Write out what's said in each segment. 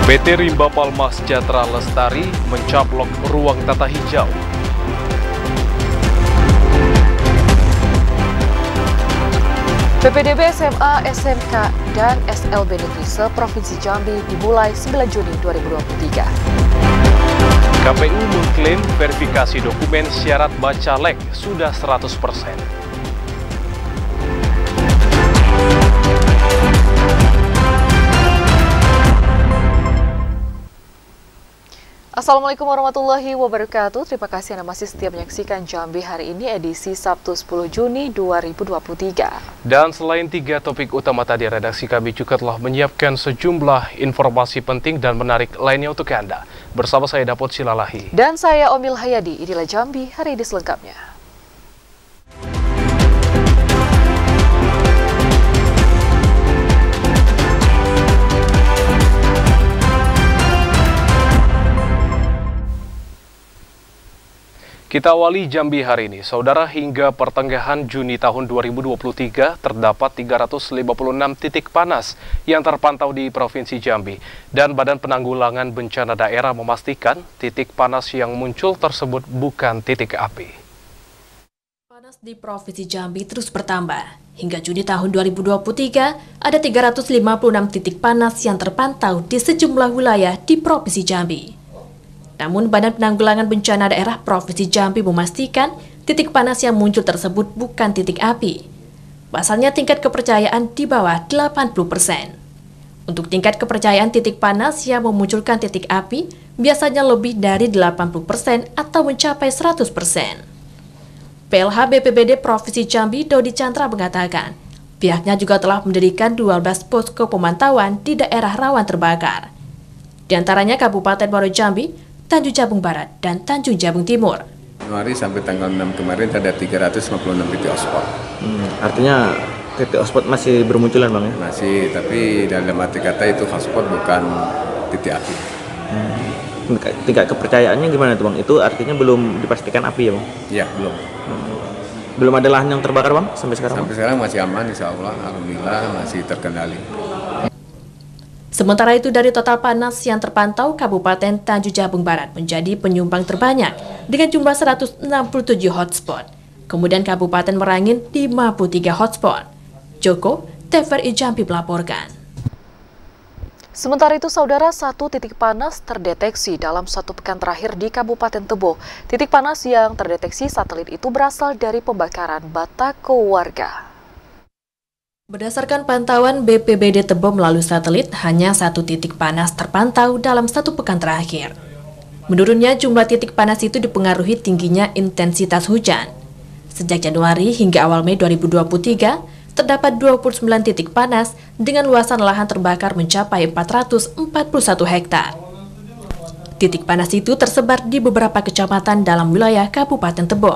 PT Rimba Palma Sejahtera Lestari mencaplok ruang tata hijau. PPDB SMA, SMK, dan SLB Negeri se-Provinsi Jambi dimulai 9 Juni 2023. KPU mengklaim verifikasi dokumen syarat bacalek sudah 100%. Assalamualaikum warahmatullahi wabarakatuh. Terima kasih Anda masih setia menyaksikan Jambi hari ini edisi Sabtu 10 Juni 2023. Dan selain 3 topik utama tadi, redaksi kami juga telah menyiapkan sejumlah informasi penting dan menarik lainnya untuk Anda. Bersama saya Dapot Silalahi. Dan saya Omil Hayadi, inilah Jambi hari ini selengkapnya. Kita awali Jambi hari ini. Saudara, hingga pertengahan Juni tahun 2023 terdapat 356 titik panas yang terpantau di Provinsi Jambi. Dan Badan Penanggulangan Bencana Daerah memastikan titik panas yang muncul tersebut bukan titik api. Panas di Provinsi Jambi terus bertambah. Hingga Juni tahun 2023 ada 356 titik panas yang terpantau di sejumlah wilayah di Provinsi Jambi. Namun, Badan Penanggulangan Bencana Daerah Provinsi Jambi memastikan titik panas yang muncul tersebut bukan titik api. Pasalnya tingkat kepercayaan di bawah 80%. Untuk tingkat kepercayaan titik panas yang memunculkan titik api biasanya lebih dari 80% atau mencapai 100%. PLH BPBD Provinsi Jambi Dodi Chandra mengatakan, pihaknya juga telah mendirikan 12 posko pemantauan di daerah rawan terbakar. Di antaranya Kabupaten Muaro Jambi, Tanjung Jabung Barat, dan Tanjung Jabung Timur. Januari sampai tanggal 6 kemarin ada 356 titik hotspot. Artinya titik hotspot masih bermunculan Bang ya? Masih, tapi dalam arti kata itu hotspot bukan titik api. Tingkat kepercayaannya gimana tuh Bang? Itu artinya belum dipastikan api ya Bang? Ya, belum. Belum ada lahan yang terbakar Bang sampai sekarang? Sampai sekarang masih aman, insya Allah. Alhamdulillah masih terkendali. Sementara itu, dari total panas yang terpantau, Kabupaten Tanjung Jabung Barat menjadi penyumbang terbanyak dengan jumlah 167 hotspot. Kemudian Kabupaten Merangin 53 hotspot. Joko, TVRI Jambi melaporkan. Sementara itu, saudara, 1 titik panas terdeteksi dalam 1 pekan terakhir di Kabupaten Tebo. Titik panas yang terdeteksi satelit itu berasal dari pembakaran batako warga. Berdasarkan pantauan BPBD Tebo melalui satelit, hanya 1 titik panas terpantau dalam 1 pekan terakhir. Menurutnya, jumlah titik panas itu dipengaruhi tingginya intensitas hujan. Sejak Januari hingga awal Mei 2023, terdapat 29 titik panas dengan luasan lahan terbakar mencapai 441 hektar. Titik panas itu tersebar di beberapa kecamatan dalam wilayah Kabupaten Tebo.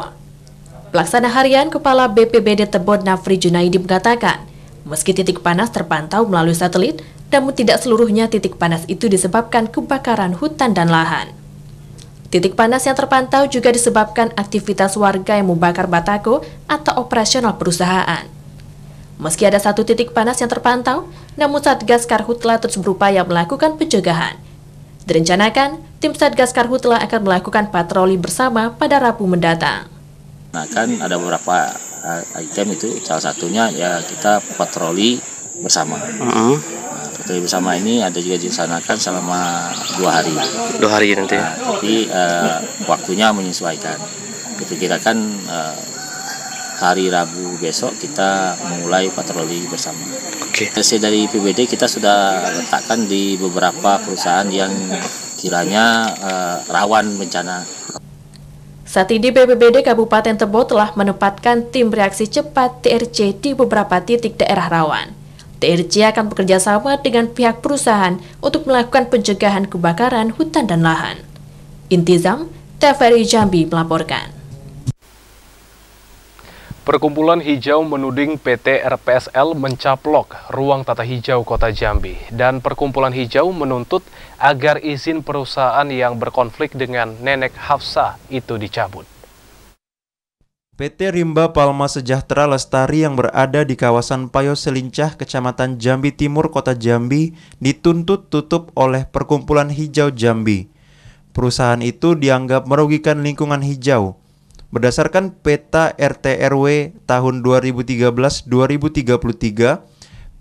Pelaksana harian Kepala BPBD Tebo Nafri Junaidi mengatakan, meski titik panas terpantau melalui satelit, namun tidak seluruhnya titik panas itu disebabkan kebakaran hutan dan lahan. Titik panas yang terpantau juga disebabkan aktivitas warga yang membakar batako atau operasional perusahaan. Meski ada 1 titik panas yang terpantau, namun Satgas Karhutla terus berupaya melakukan pencegahan. Direncanakan, tim Satgas Karhutla akan melakukan patroli bersama pada Rabu mendatang. Nah, kan ada beberapa item itu, salah satunya ya kita patroli bersama. Nah, patroli bersama ini ada juga dilaksanakan selama 2 hari. 2 hari nanti. Nah, tapi waktunya menyesuaikan. Diperkirakan hari Rabu besok kita memulai patroli bersama. Oke. Dari PBD kita sudah letakkan di beberapa perusahaan yang kiranya rawan bencana. Saat ini BPBD Kabupaten Tebo telah menempatkan tim reaksi cepat TRC di beberapa titik daerah rawan. TRC akan bekerja sama dengan pihak perusahaan untuk melakukan pencegahan kebakaran hutan dan lahan. Intizam, TVRI Jambi melaporkan. Perkumpulan Hijau menuding PT RPSL mencaplok ruang tata hijau Kota Jambi, dan Perkumpulan Hijau menuntut agar izin perusahaan yang berkonflik dengan Nenek Hafsah itu dicabut. PT Rimba Palma Sejahtera Lestari yang berada di kawasan Payo Selincah, Kecamatan Jambi Timur, Kota Jambi, dituntut tutup oleh Perkumpulan Hijau Jambi. Perusahaan itu dianggap merugikan lingkungan hijau. Berdasarkan peta RT RW tahun 2013-2033,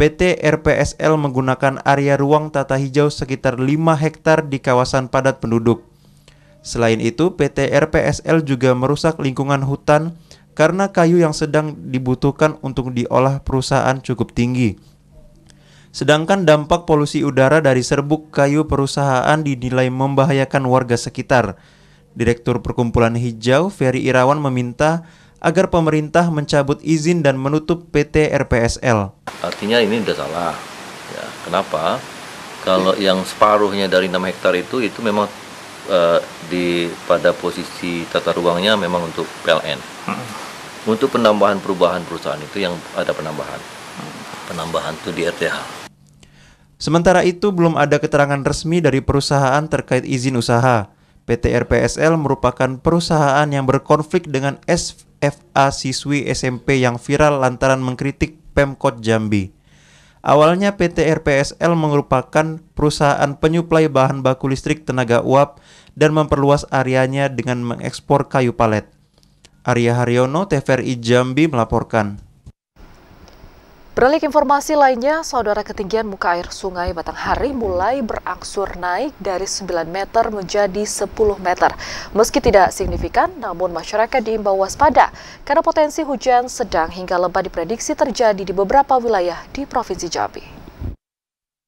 PT RPSL menggunakan area ruang tata hijau sekitar 5 hektar di kawasan padat penduduk. Selain itu, PT RPSL juga merusak lingkungan hutan karena kayu yang sedang dibutuhkan untuk diolah perusahaan cukup tinggi. Sedangkan dampak polusi udara dari serbuk kayu perusahaan dinilai membahayakan warga sekitar. Direktur Perkumpulan Hijau, Ferry Irawan, meminta agar pemerintah mencabut izin dan menutup PT RPSL. Artinya ini sudah salah. Ya, kenapa? Kalau yang separuhnya dari 6 hektar itu memang pada posisi tata ruangnya memang untuk PLN. Untuk penambahan perubahan perusahaan itu yang ada penambahan itu di RTH. Sementara itu belum ada keterangan resmi dari perusahaan terkait izin usaha. PT RPSL merupakan perusahaan yang berkonflik dengan SFA siswi SMP yang viral lantaran mengkritik Pemkot Jambi. Awalnya PT RPSL merupakan perusahaan penyuplai bahan baku listrik tenaga uap dan memperluas areanya dengan mengekspor kayu palet. Arya Haryono, TVRI Jambi melaporkan. Beralih ke informasi lainnya, saudara, ketinggian muka air Sungai Batanghari mulai berangsur naik dari 9 meter menjadi 10 meter. Meski tidak signifikan, namun masyarakat diimbau waspada karena potensi hujan sedang hingga lebat diprediksi terjadi di beberapa wilayah di Provinsi Jambi.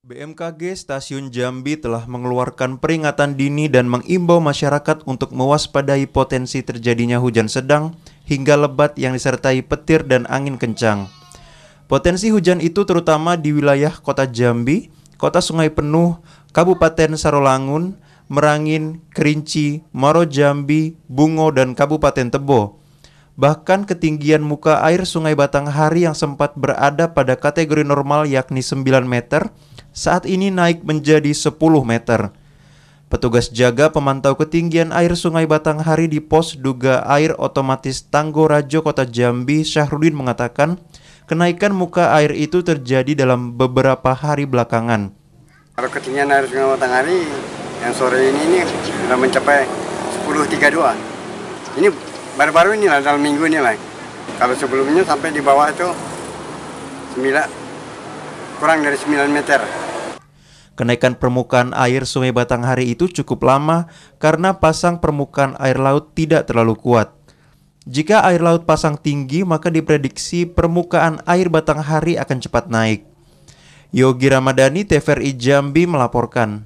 BMKG Stasiun Jambi telah mengeluarkan peringatan dini dan mengimbau masyarakat untuk mewaspadai potensi terjadinya hujan sedang hingga lebat yang disertai petir dan angin kencang. Potensi hujan itu terutama di wilayah Kota Jambi, Kota Sungai Penuh, Kabupaten Sarolangun, Merangin, Kerinci, Muaro Jambi, Bungo, dan Kabupaten Tebo. Bahkan ketinggian muka air Sungai Batanghari yang sempat berada pada kategori normal yakni 9 meter, saat ini naik menjadi 10 meter. Petugas jaga pemantau ketinggian air Sungai Batanghari di Pos Duga Air Otomatis Tanggorajo, Kota Jambi, Syahrudin mengatakan kenaikan muka air itu terjadi dalam beberapa hari belakangan. Kalau ketinggian air Sungai Batanghari yang sore ini sudah mencapai 10.32. Ini baru-baru ini lah, dalam minggu ini lah. Kalau sebelumnya sampai di bawah itu kurang dari 9 meter. Kenaikan permukaan air Sungai Batanghari itu cukup lama karena pasang permukaan air laut tidak terlalu kuat. Jika air laut pasang tinggi, maka diprediksi permukaan air Batanghari akan cepat naik. Yogi Ramadhani, TVRI Jambi melaporkan.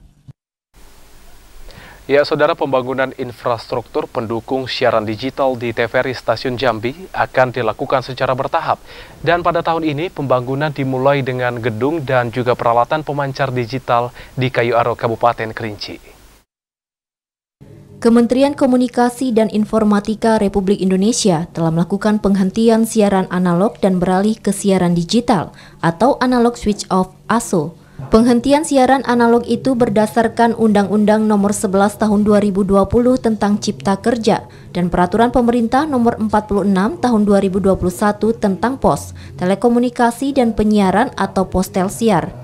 Ya, saudara, pembangunan infrastruktur pendukung siaran digital di TVRI Stasiun Jambi akan dilakukan secara bertahap. Dan pada tahun ini pembangunan dimulai dengan gedung dan juga peralatan pemancar digital di Kayu Aro, Kabupaten Kerinci. Kementerian Komunikasi dan Informatika Republik Indonesia telah melakukan penghentian siaran analog dan beralih ke siaran digital atau Analog Switch Off (ASO). Penghentian siaran analog itu berdasarkan Undang-Undang Nomor 11 Tahun 2020 tentang Cipta Kerja dan Peraturan Pemerintah Nomor 46 Tahun 2021 tentang Pos, Telekomunikasi dan Penyiaran atau Postelsiar.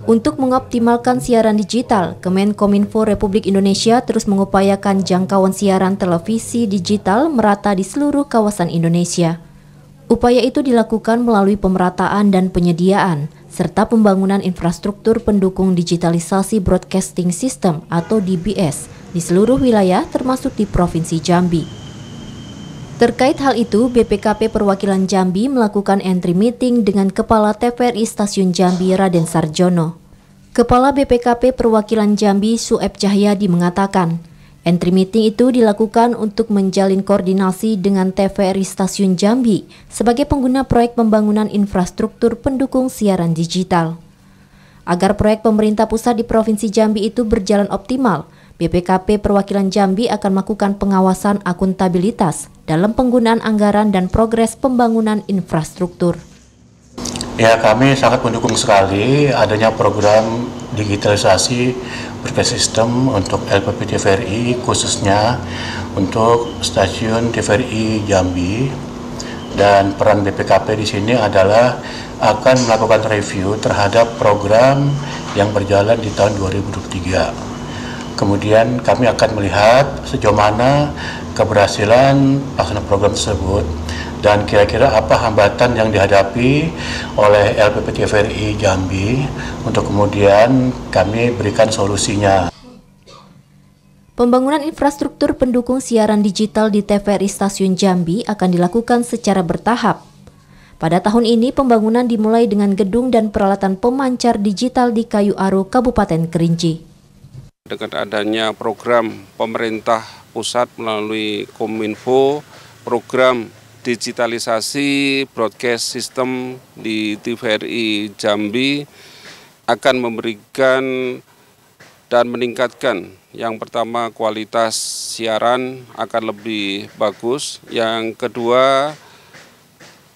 Untuk mengoptimalkan siaran digital, Kemenkominfo Republik Indonesia terus mengupayakan jangkauan siaran televisi digital merata di seluruh kawasan Indonesia. Upaya itu dilakukan melalui pemerataan dan penyediaan, serta pembangunan infrastruktur pendukung digitalisasi broadcasting system atau DBS di seluruh wilayah termasuk di Provinsi Jambi. Terkait hal itu, BPKP Perwakilan Jambi melakukan entry meeting dengan Kepala TVRI Stasiun Jambi Raden Sarjono. Kepala BPKP Perwakilan Jambi Sueb Cahyadi mengatakan, entry meeting itu dilakukan untuk menjalin koordinasi dengan TVRI Stasiun Jambi sebagai pengguna proyek pembangunan infrastruktur pendukung siaran digital. Agar proyek pemerintah pusat di Provinsi Jambi itu berjalan optimal, BPKP Perwakilan Jambi akan melakukan pengawasan akuntabilitas dalam penggunaan anggaran dan progres pembangunan infrastruktur. Ya, kami sangat mendukung sekali adanya program digitalisasi broadcast system untuk LPP TVRI, khususnya untuk stasiun TVRI Jambi. Dan peran BPKP di sini adalah akan melakukan review terhadap program yang berjalan di tahun 2023. Kemudian kami akan melihat sejauh mana keberhasilan pelaksanaan program tersebut dan kira-kira apa hambatan yang dihadapi oleh LPP TVRI Jambi untuk kemudian kami berikan solusinya. Pembangunan infrastruktur pendukung siaran digital di TVRI Stasiun Jambi akan dilakukan secara bertahap. Pada tahun ini pembangunan dimulai dengan gedung dan peralatan pemancar digital di Kayu Aro, Kabupaten Kerinci. Dengan adanya program pemerintah pusat melalui Kominfo, program digitalisasi broadcast system di TVRI Jambi akan memberikan dan meningkatkan yang pertama kualitas siaran akan lebih bagus, yang kedua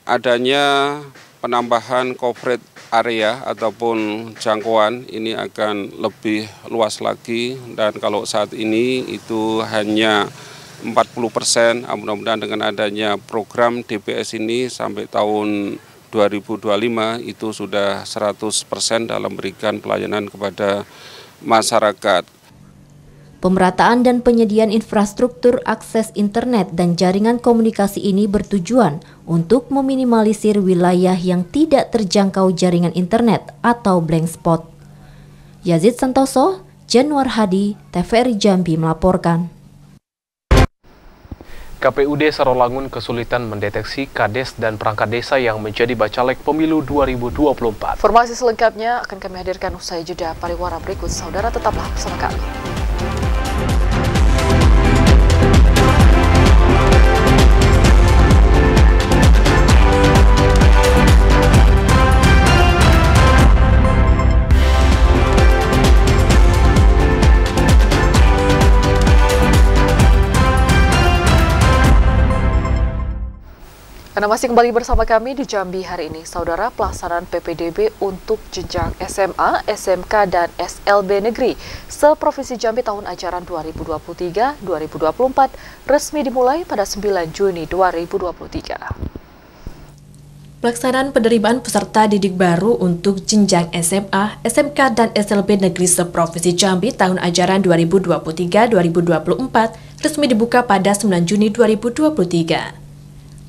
adanya penambahan coverage area ataupun jangkauan ini akan lebih luas lagi, dan kalau saat ini itu hanya 40%, mudah-mudahan dengan adanya program DBS ini sampai tahun 2025 itu sudah 100% dalam memberikan pelayanan kepada masyarakat. Pemerataan dan penyediaan infrastruktur akses internet dan jaringan komunikasi ini bertujuan untuk meminimalisir wilayah yang tidak terjangkau jaringan internet atau blank spot. Yazid Santoso, Januar Hadi, TVRI Jambi melaporkan. KPUD Sarolangun kesulitan mendeteksi kades dan perangkat desa yang menjadi bacalek pemilu 2024. Informasi selengkapnya akan kami hadirkan usai jeda pariwara berikut. Saudara tetaplah bersama kami. Anda masih kembali bersama kami di Jambi hari ini. Saudara, pelaksanaan PPDB untuk jenjang SMA, SMK, dan SLB Negeri se-Provinsi Jambi tahun ajaran 2023-2024 resmi dimulai pada 9 Juni 2023. Pelaksanaan penerimaan peserta didik baru untuk jenjang SMA, SMK, dan SLB Negeri se-Provinsi Jambi tahun ajaran 2023-2024 resmi dibuka pada 9 Juni 2023.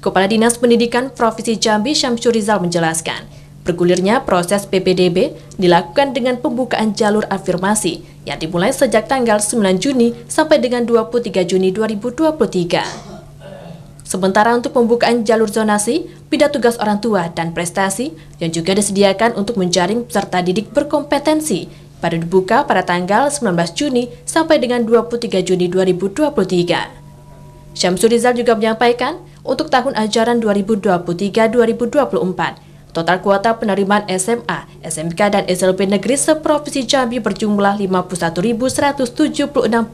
Kepala Dinas Pendidikan Provinsi Jambi Syamsur Rizal menjelaskan, bergulirnya proses PPDB dilakukan dengan pembukaan jalur afirmasi yang dimulai sejak tanggal 9 Juni sampai dengan 23 Juni 2023. Sementara untuk pembukaan jalur zonasi, bidang tugas orang tua dan prestasi yang juga disediakan untuk menjaring peserta didik berkompetensi baru dibuka pada tanggal 19 Juni sampai dengan 23 Juni 2023. Syamsur Rizal juga menyampaikan, untuk tahun ajaran 2023-2024, total kuota penerimaan SMA, SMK, dan SLB Negeri se-Provinsi Jambi berjumlah 51.176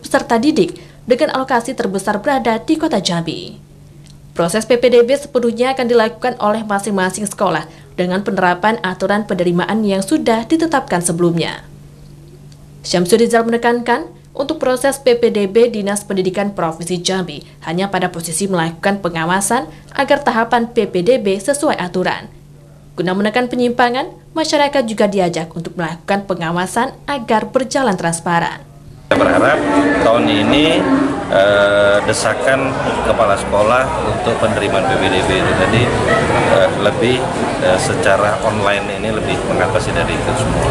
peserta didik dengan alokasi terbesar berada di Kota Jambi. Proses PPDB sepenuhnya akan dilakukan oleh masing-masing sekolah dengan penerapan aturan penerimaan yang sudah ditetapkan sebelumnya. Syamsur Rizal menekankan, untuk proses PPDB Dinas Pendidikan Provinsi Jambi hanya pada posisi melakukan pengawasan agar tahapan PPDB sesuai aturan. Guna menekan penyimpangan, masyarakat juga diajak untuk melakukan pengawasan agar berjalan transparan. Saya berharap tahun ini desakan kepala sekolah untuk penerimaan PPDB itu tadi lebih secara online ini lebih mengatasi dari itu semua.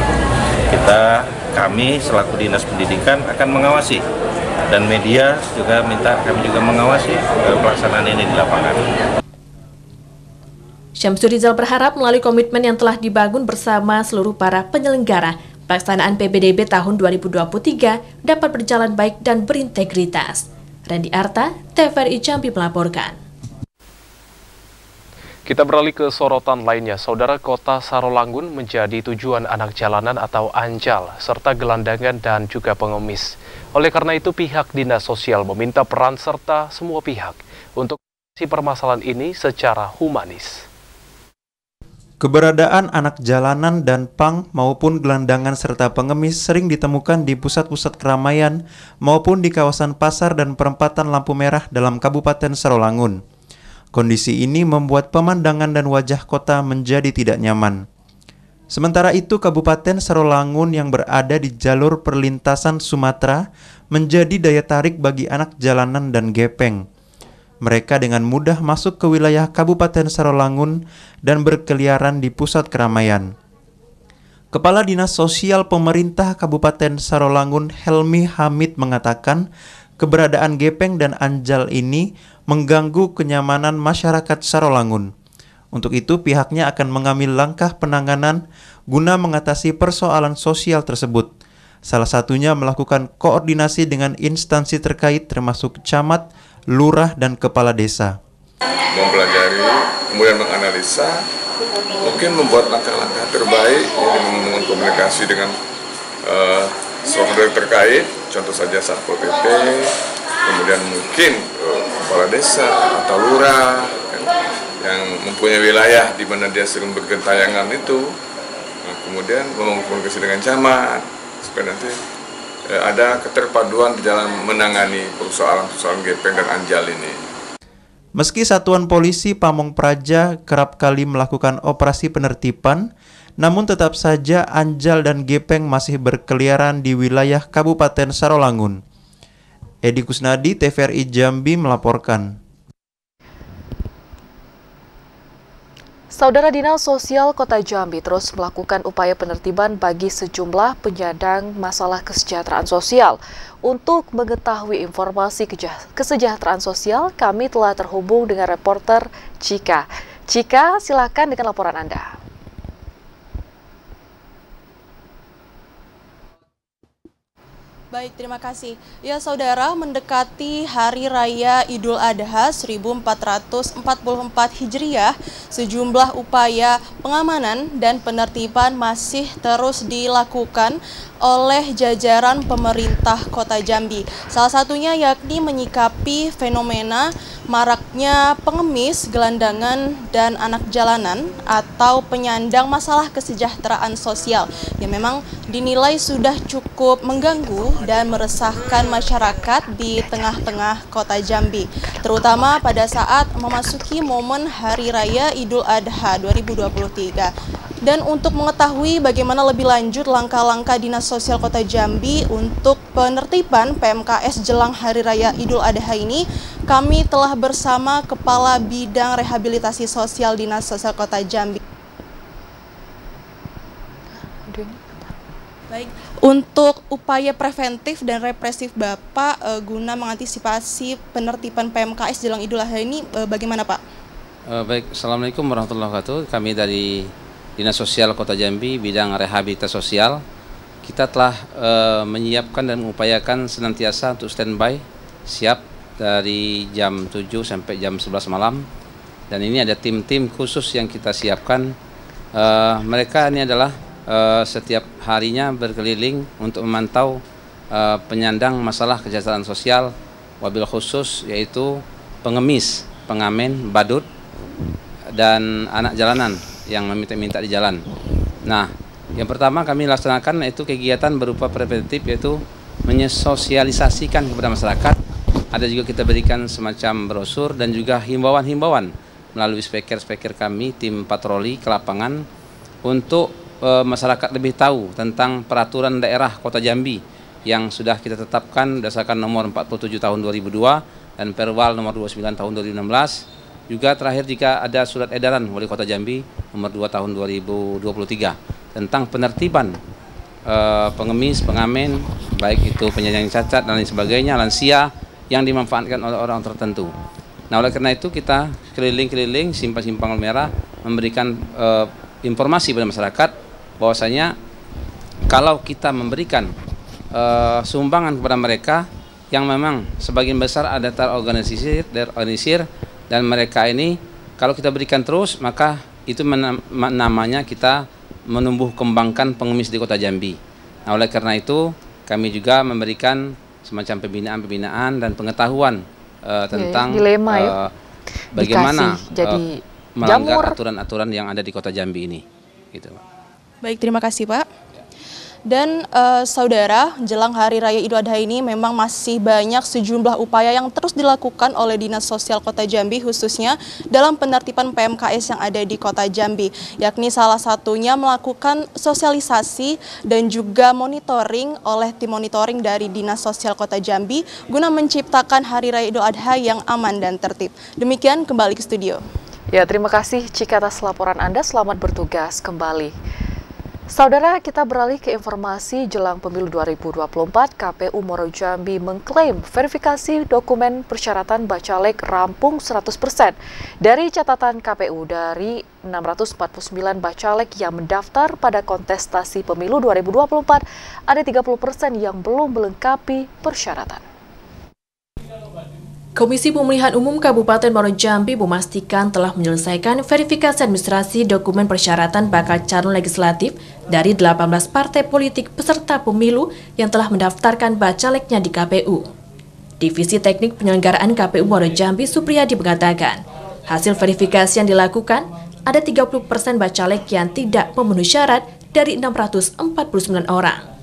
Kami selaku Dinas Pendidikan akan mengawasi, dan media juga kami juga mengawasi pelaksanaan ini di lapangan. Syamsur Rizal berharap melalui komitmen yang telah dibangun bersama seluruh para penyelenggara, pelaksanaan PPDB tahun 2023 dapat berjalan baik dan berintegritas. Randy Arta, TVRI Jambi melaporkan. Kita beralih ke sorotan lainnya. Saudara, Kota Sarolangun menjadi tujuan anak jalanan atau anjal, serta gelandangan dan juga pengemis. Oleh karena itu, pihak Dinas Sosial meminta peran serta semua pihak untuk mengatasi permasalahan ini secara humanis. Keberadaan anak jalanan dan pang maupun gelandangan serta pengemis sering ditemukan di pusat-pusat keramaian maupun di kawasan pasar dan perempatan lampu merah dalam Kabupaten Sarolangun. Kondisi ini membuat pemandangan dan wajah kota menjadi tidak nyaman. Sementara itu, Kabupaten Sarolangun yang berada di jalur perlintasan Sumatera menjadi daya tarik bagi anak jalanan dan gepeng. Mereka dengan mudah masuk ke wilayah Kabupaten Sarolangun dan berkeliaran di pusat keramaian. Kepala Dinas Sosial Pemerintah Kabupaten Sarolangun Helmi Hamid mengatakan keberadaan gepeng dan anjal ini mengganggu kenyamanan masyarakat Sarolangun. Untuk itu pihaknya akan mengambil langkah penanganan guna mengatasi persoalan sosial tersebut. Salah satunya melakukan koordinasi dengan instansi terkait termasuk camat, lurah, dan kepala desa. Mempelajari, kemudian menganalisa, mungkin membuat langkah-langkah terbaik, membangun komunikasi dengan stakeholder terkait, contoh saja Satpol PP, kemudian mungkin kepala desa atau lurah yang mempunyai wilayah di mana dia sering bergentayangan itu, kemudian membangun komunikasi dengan camat supaya nanti ada keterpaduan di dalam menangani persoalan-persoalan gepeng dan anjal ini. Meski Satuan Polisi Pamong Praja kerap kali melakukan operasi penertiban, namun tetap saja anjal dan gepeng masih berkeliaran di wilayah Kabupaten Sarolangun. Edi Kusnadi, TVRI Jambi melaporkan. Saudara Dinas Sosial Kota Jambi terus melakukan upaya penertiban bagi sejumlah penyandang masalah kesejahteraan sosial. Untuk mengetahui informasi kesejahteraan sosial, kami telah terhubung dengan reporter Cika. Cika, silakan dengan laporan Anda. Baik, terima kasih. Ya, saudara, mendekati Hari Raya Idul Adha 1444 Hijriah, sejumlah upaya pengamanan dan penertiban masih terus dilakukan oleh jajaran pemerintah Kota Jambi. Salah satunya yakni menyikapi fenomena maraknya pengemis, gelandangan, dan anak jalanan atau penyandang masalah kesejahteraan sosial yang memang dinilai sudah cukup mengganggu dan meresahkan masyarakat di tengah-tengah Kota Jambi, terutama pada saat memasuki momen Hari Raya Idul Adha 2023. Dan untuk mengetahui bagaimana lebih lanjut langkah-langkah Dinas Sosial Kota Jambi untuk penertiban PMKS jelang Hari Raya Idul Adha ini, kami telah bersama Kepala Bidang Rehabilitasi Sosial Dinas Sosial Kota Jambi. Baik, untuk upaya preventif dan represif Bapak guna mengantisipasi penertiban PMKS jelang Idul Adha ini bagaimana, Pak? Baik, Assalamualaikum warahmatullahi wabarakatuh. Kami dari Dinas Sosial Kota Jambi, bidang rehabilitasi sosial, kita telah menyiapkan dan mengupayakan senantiasa untuk standby, siap dari jam 7 sampai jam 11 malam. Dan ini ada tim-tim khusus yang kita siapkan. Mereka ini adalah setiap harinya berkeliling untuk memantau penyandang masalah kesejahteraan sosial, wabil khusus yaitu pengemis, pengamen, badut, dan anak jalanan yang meminta-minta di jalan. Nah, yang pertama kami laksanakan yaitu kegiatan berupa preventif, yaitu menyosialisasikan kepada masyarakat. Ada juga kita berikan semacam brosur dan juga himbauan-himbauan melalui speaker-speaker kami, tim patroli ke lapangan, untuk masyarakat lebih tahu tentang peraturan daerah Kota Jambi yang sudah kita tetapkan berdasarkan nomor 47 tahun 2002 dan Perwal nomor 29 tahun 2016. Juga terakhir jika ada surat edaran Wali Kota Jambi nomor 2 tahun 2023 tentang penertiban pengemis, pengamen, baik itu penyandang cacat dan lain sebagainya, lansia yang dimanfaatkan oleh orang tertentu. Nah, oleh karena itu kita keliling-keliling simpang-simpang merah memberikan informasi pada masyarakat bahwasanya kalau kita memberikan sumbangan kepada mereka yang memang sebagian besar ada terorganisir dan mereka ini kalau kita berikan terus, maka itu namanya kita menumbuh kembangkan pengemis di Kota Jambi. Nah, oleh karena itu kami juga memberikan semacam pembinaan dan pengetahuan tentang bagaimana melanggar aturan-aturan yang ada di Kota Jambi ini. Gitu, Pak. Baik, terima kasih, Pak. Dan saudara, jelang Hari Raya Idul Adha ini memang masih banyak sejumlah upaya yang terus dilakukan oleh Dinas Sosial Kota Jambi, khususnya dalam penertiban PMKS yang ada di Kota Jambi, yakni salah satunya melakukan sosialisasi dan juga monitoring oleh tim monitoring dari Dinas Sosial Kota Jambi guna menciptakan Hari Raya Idul Adha yang aman dan tertib. Demikian, kembali ke studio. Ya, terima kasih Cika atas laporan Anda. Selamat bertugas kembali. Saudara, kita beralih ke informasi jelang pemilu 2024. KPU Muaro Jambi mengklaim verifikasi dokumen persyaratan Bacalek rampung 100%. Dari catatan KPU, dari 649 Bacalek yang mendaftar pada kontestasi pemilu 2024, ada 30% yang belum melengkapi persyaratan. Komisi Pemilihan Umum Kabupaten Muaro Jambi memastikan telah menyelesaikan verifikasi administrasi dokumen persyaratan bakal calon legislatif dari 18 partai politik peserta pemilu yang telah mendaftarkan bacaleknya di KPU. Divisi Teknik Penyelenggaraan KPU Muaro Jambi Supriyadi mengatakan, hasil verifikasi yang dilakukan ada 30% bacalek yang tidak memenuhi syarat dari 649 orang.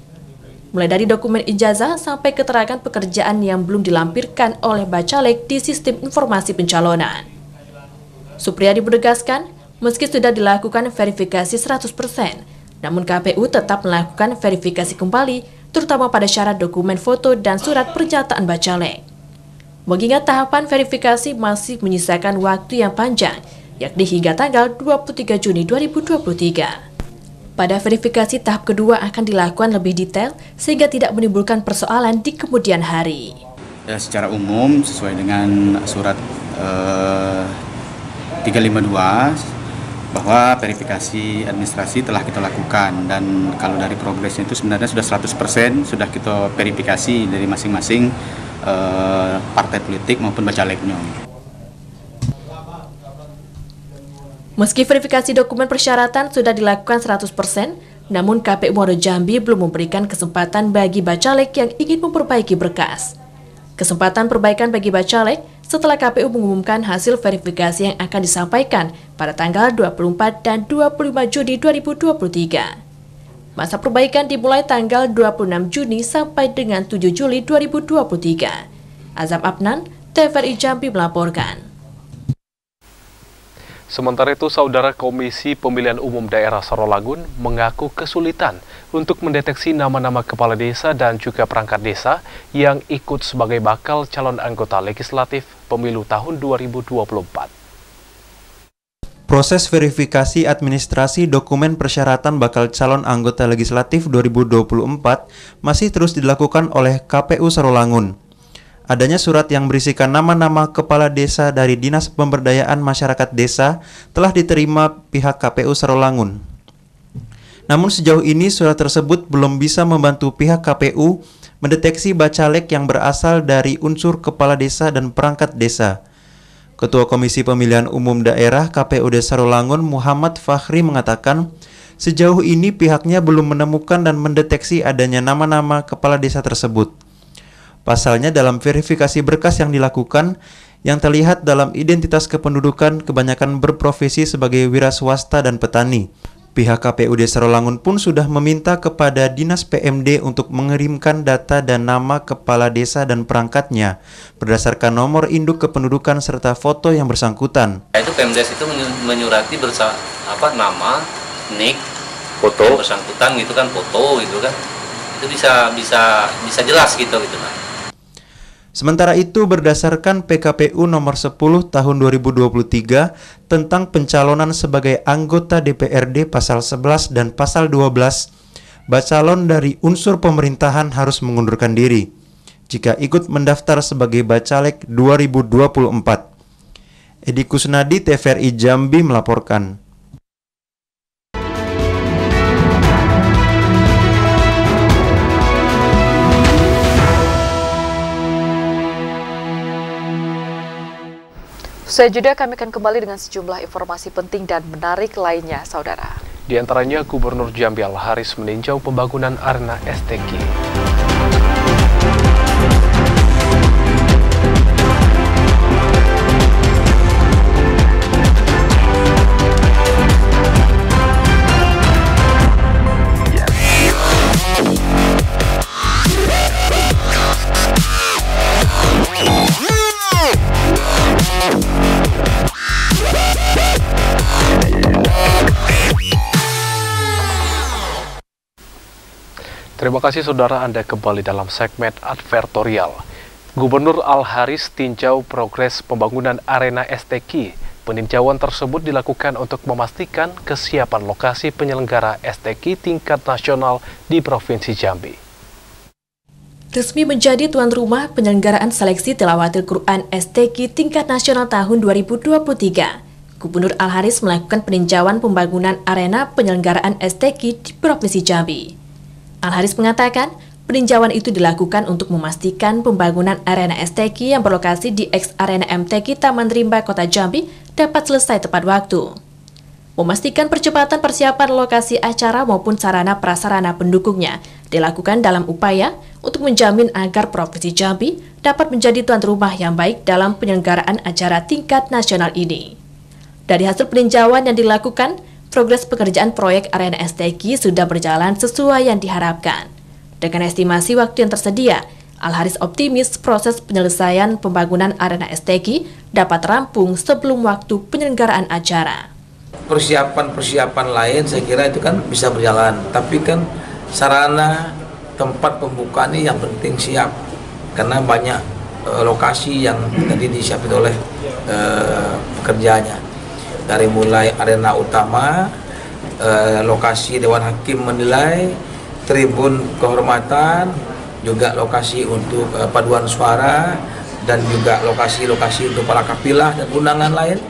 Mulai dari dokumen ijazah sampai keterangan pekerjaan yang belum dilampirkan oleh bacalek di sistem informasi pencalonan. Supriyadi menegaskan, meski sudah dilakukan verifikasi 100%, namun KPU tetap melakukan verifikasi kembali, terutama pada syarat dokumen foto dan surat pernyataan bacalek. Mengingat tahapan verifikasi masih menyisakan waktu yang panjang, yakni hingga tanggal 23 Juni 2023. Pada verifikasi tahap kedua akan dilakukan lebih detail sehingga tidak menimbulkan persoalan di kemudian hari. Ya, secara umum sesuai dengan surat 352 bahwa verifikasi administrasi telah kita lakukan, dan kalau dari progresnya itu sebenarnya sudah 100% sudah kita verifikasi dari masing-masing partai politik maupun bacaleknya. Meski verifikasi dokumen persyaratan sudah dilakukan 100%, namun KPU Muaro Jambi belum memberikan kesempatan bagi bacalek yang ingin memperbaiki berkas. Kesempatan perbaikan bagi bacalek setelah KPU mengumumkan hasil verifikasi yang akan disampaikan pada tanggal 24 dan 25 Juni 2023. Masa perbaikan dimulai tanggal 26 Juni sampai dengan 7 Juli 2023. Azam Abnan, TVRI Jambi melaporkan. Sementara itu, Saudara, Komisi Pemilihan Umum Daerah Sarolangun mengaku kesulitan untuk mendeteksi nama-nama kepala desa dan juga perangkat desa yang ikut sebagai bakal calon anggota legislatif pemilu tahun 2024. Proses verifikasi administrasi dokumen persyaratan bakal calon anggota legislatif 2024 masih terus dilakukan oleh KPU Sarolangun. Adanya surat yang berisikan nama-nama kepala desa dari Dinas Pemberdayaan Masyarakat Desa telah diterima pihak KPU Sarolangun. Namun sejauh ini surat tersebut belum bisa membantu pihak KPU mendeteksi bacalek yang berasal dari unsur kepala desa dan perangkat desa. Ketua Komisi Pemilihan Umum Daerah KPUD Sarolangun Muhammad Fakhri mengatakan, sejauh ini pihaknya belum menemukan dan mendeteksi adanya nama-nama kepala desa tersebut. Pasalnya dalam verifikasi berkas yang dilakukan, yang terlihat dalam identitas kependudukan kebanyakan berprofesi sebagai wira swasta dan petani. Pihak KPUD Sarolangun pun sudah meminta kepada Dinas PMD untuk mengirimkan data dan nama kepala desa dan perangkatnya berdasarkan nomor induk kependudukan serta foto yang bersangkutan. Itu PMDes itu menyurati nama, nik, foto yang bersangkutan gitu kan, foto gitu kan. Itu bisa jelas gitu nah. Sementara itu, berdasarkan PKPU nomor 10 tahun 2023 tentang pencalonan sebagai anggota DPRD pasal 11 dan pasal 12, bacalon dari unsur pemerintahan harus mengundurkan diri jika ikut mendaftar sebagai bacalek 2024. Edi Kusnadi, TVRI Jambi melaporkan. Usai jeda, kami akan kembali dengan sejumlah informasi penting dan menarik lainnya, Saudara. Di antaranya, Gubernur Jambi Al-Haris meninjau pembangunan arena STK. Terima kasih saudara, Anda kembali dalam segmen advertorial. Gubernur Al-Haris tinjau progres pembangunan arena STQ. Peninjauan tersebut dilakukan untuk memastikan kesiapan lokasi penyelenggara STQ tingkat nasional di Provinsi Jambi. Resmi menjadi tuan rumah penyelenggaraan seleksi tilawatil Quran STQ tingkat nasional tahun 2023. Gubernur Al-Haris melakukan peninjauan pembangunan arena penyelenggaraan STQ di Provinsi Jambi. Al-Haris mengatakan, peninjauan itu dilakukan untuk memastikan pembangunan arena STQ yang berlokasi di ex-arena MTQ Taman Rimba Kota Jambi dapat selesai tepat waktu. Memastikan percepatan persiapan lokasi acara maupun sarana prasarana pendukungnya dilakukan dalam upaya untuk menjamin agar Provinsi Jambi dapat menjadi tuan rumah yang baik dalam penyelenggaraan acara tingkat nasional ini. Dari hasil peninjauan yang dilakukan, progres pekerjaan proyek arena STQ sudah berjalan sesuai yang diharapkan. Dengan estimasi waktu yang tersedia, Al-Haris optimis proses penyelesaian pembangunan arena STQ dapat rampung sebelum waktu penyelenggaraan acara. Persiapan-persiapan lain saya kira itu kan bisa berjalan, tapi kan sarana tempat pembukaan ini yang penting siap, karena banyak lokasi yang tadi disiapkan oleh pekerjanya. Dari mulai arena utama, lokasi Dewan Hakim menilai, tribun kehormatan, juga lokasi untuk paduan suara, dan juga lokasi-lokasi untuk para kafilah dan undangan lain,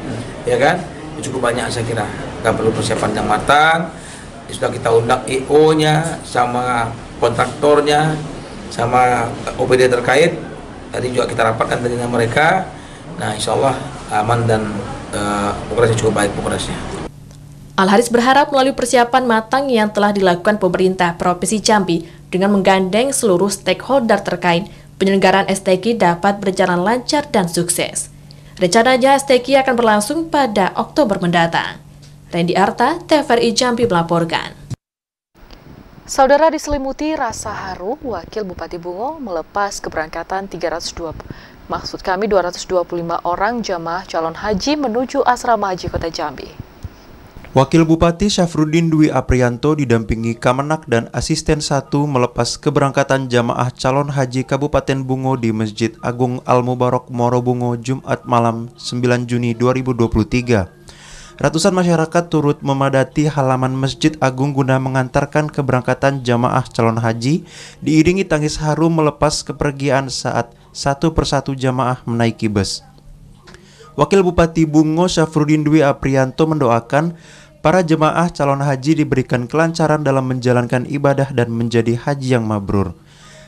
ya kan? Cukup banyak saya kira. Nggak perlu persiapan yang matang. Sudah kita undang EO-nya, sama kontraktornya, sama OPD terkait. Tadi juga kita rapatkan dengan mereka. Nah, insya Allah aman dan progresnya cukup baik progresnya. Al-Haris berharap melalui persiapan matang yang telah dilakukan pemerintah Provinsi Jambi dengan menggandeng seluruh stakeholder terkait, penyelenggaraan STQ dapat berjalan lancar dan sukses. Rencananya STQ akan berlangsung pada Oktober mendatang. Randy Arta, TVRI Jambi melaporkan. Saudara, diselimuti rasa haru, Wakil Bupati Bungo melepas keberangkatan 225 orang jamaah calon haji menuju asrama haji Kota Jambi. Wakil Bupati Syafruddin Dwi Aprianto didampingi Kamenak dan Asisten 1 melepas keberangkatan jamaah calon haji Kabupaten Bungo di Masjid Agung Al-Mubarak Muaro Bungo Jumat malam 9 Juni 2023. Ratusan masyarakat turut memadati halaman Masjid Agung guna mengantarkan keberangkatan jamaah calon haji, diiringi tangis haru melepas kepergian saat satu persatu jamaah menaiki bus. Wakil Bupati Bungo Syafruddin Dwi Aprianto mendoakan para jemaah calon haji diberikan kelancaran dalam menjalankan ibadah dan menjadi haji yang mabrur.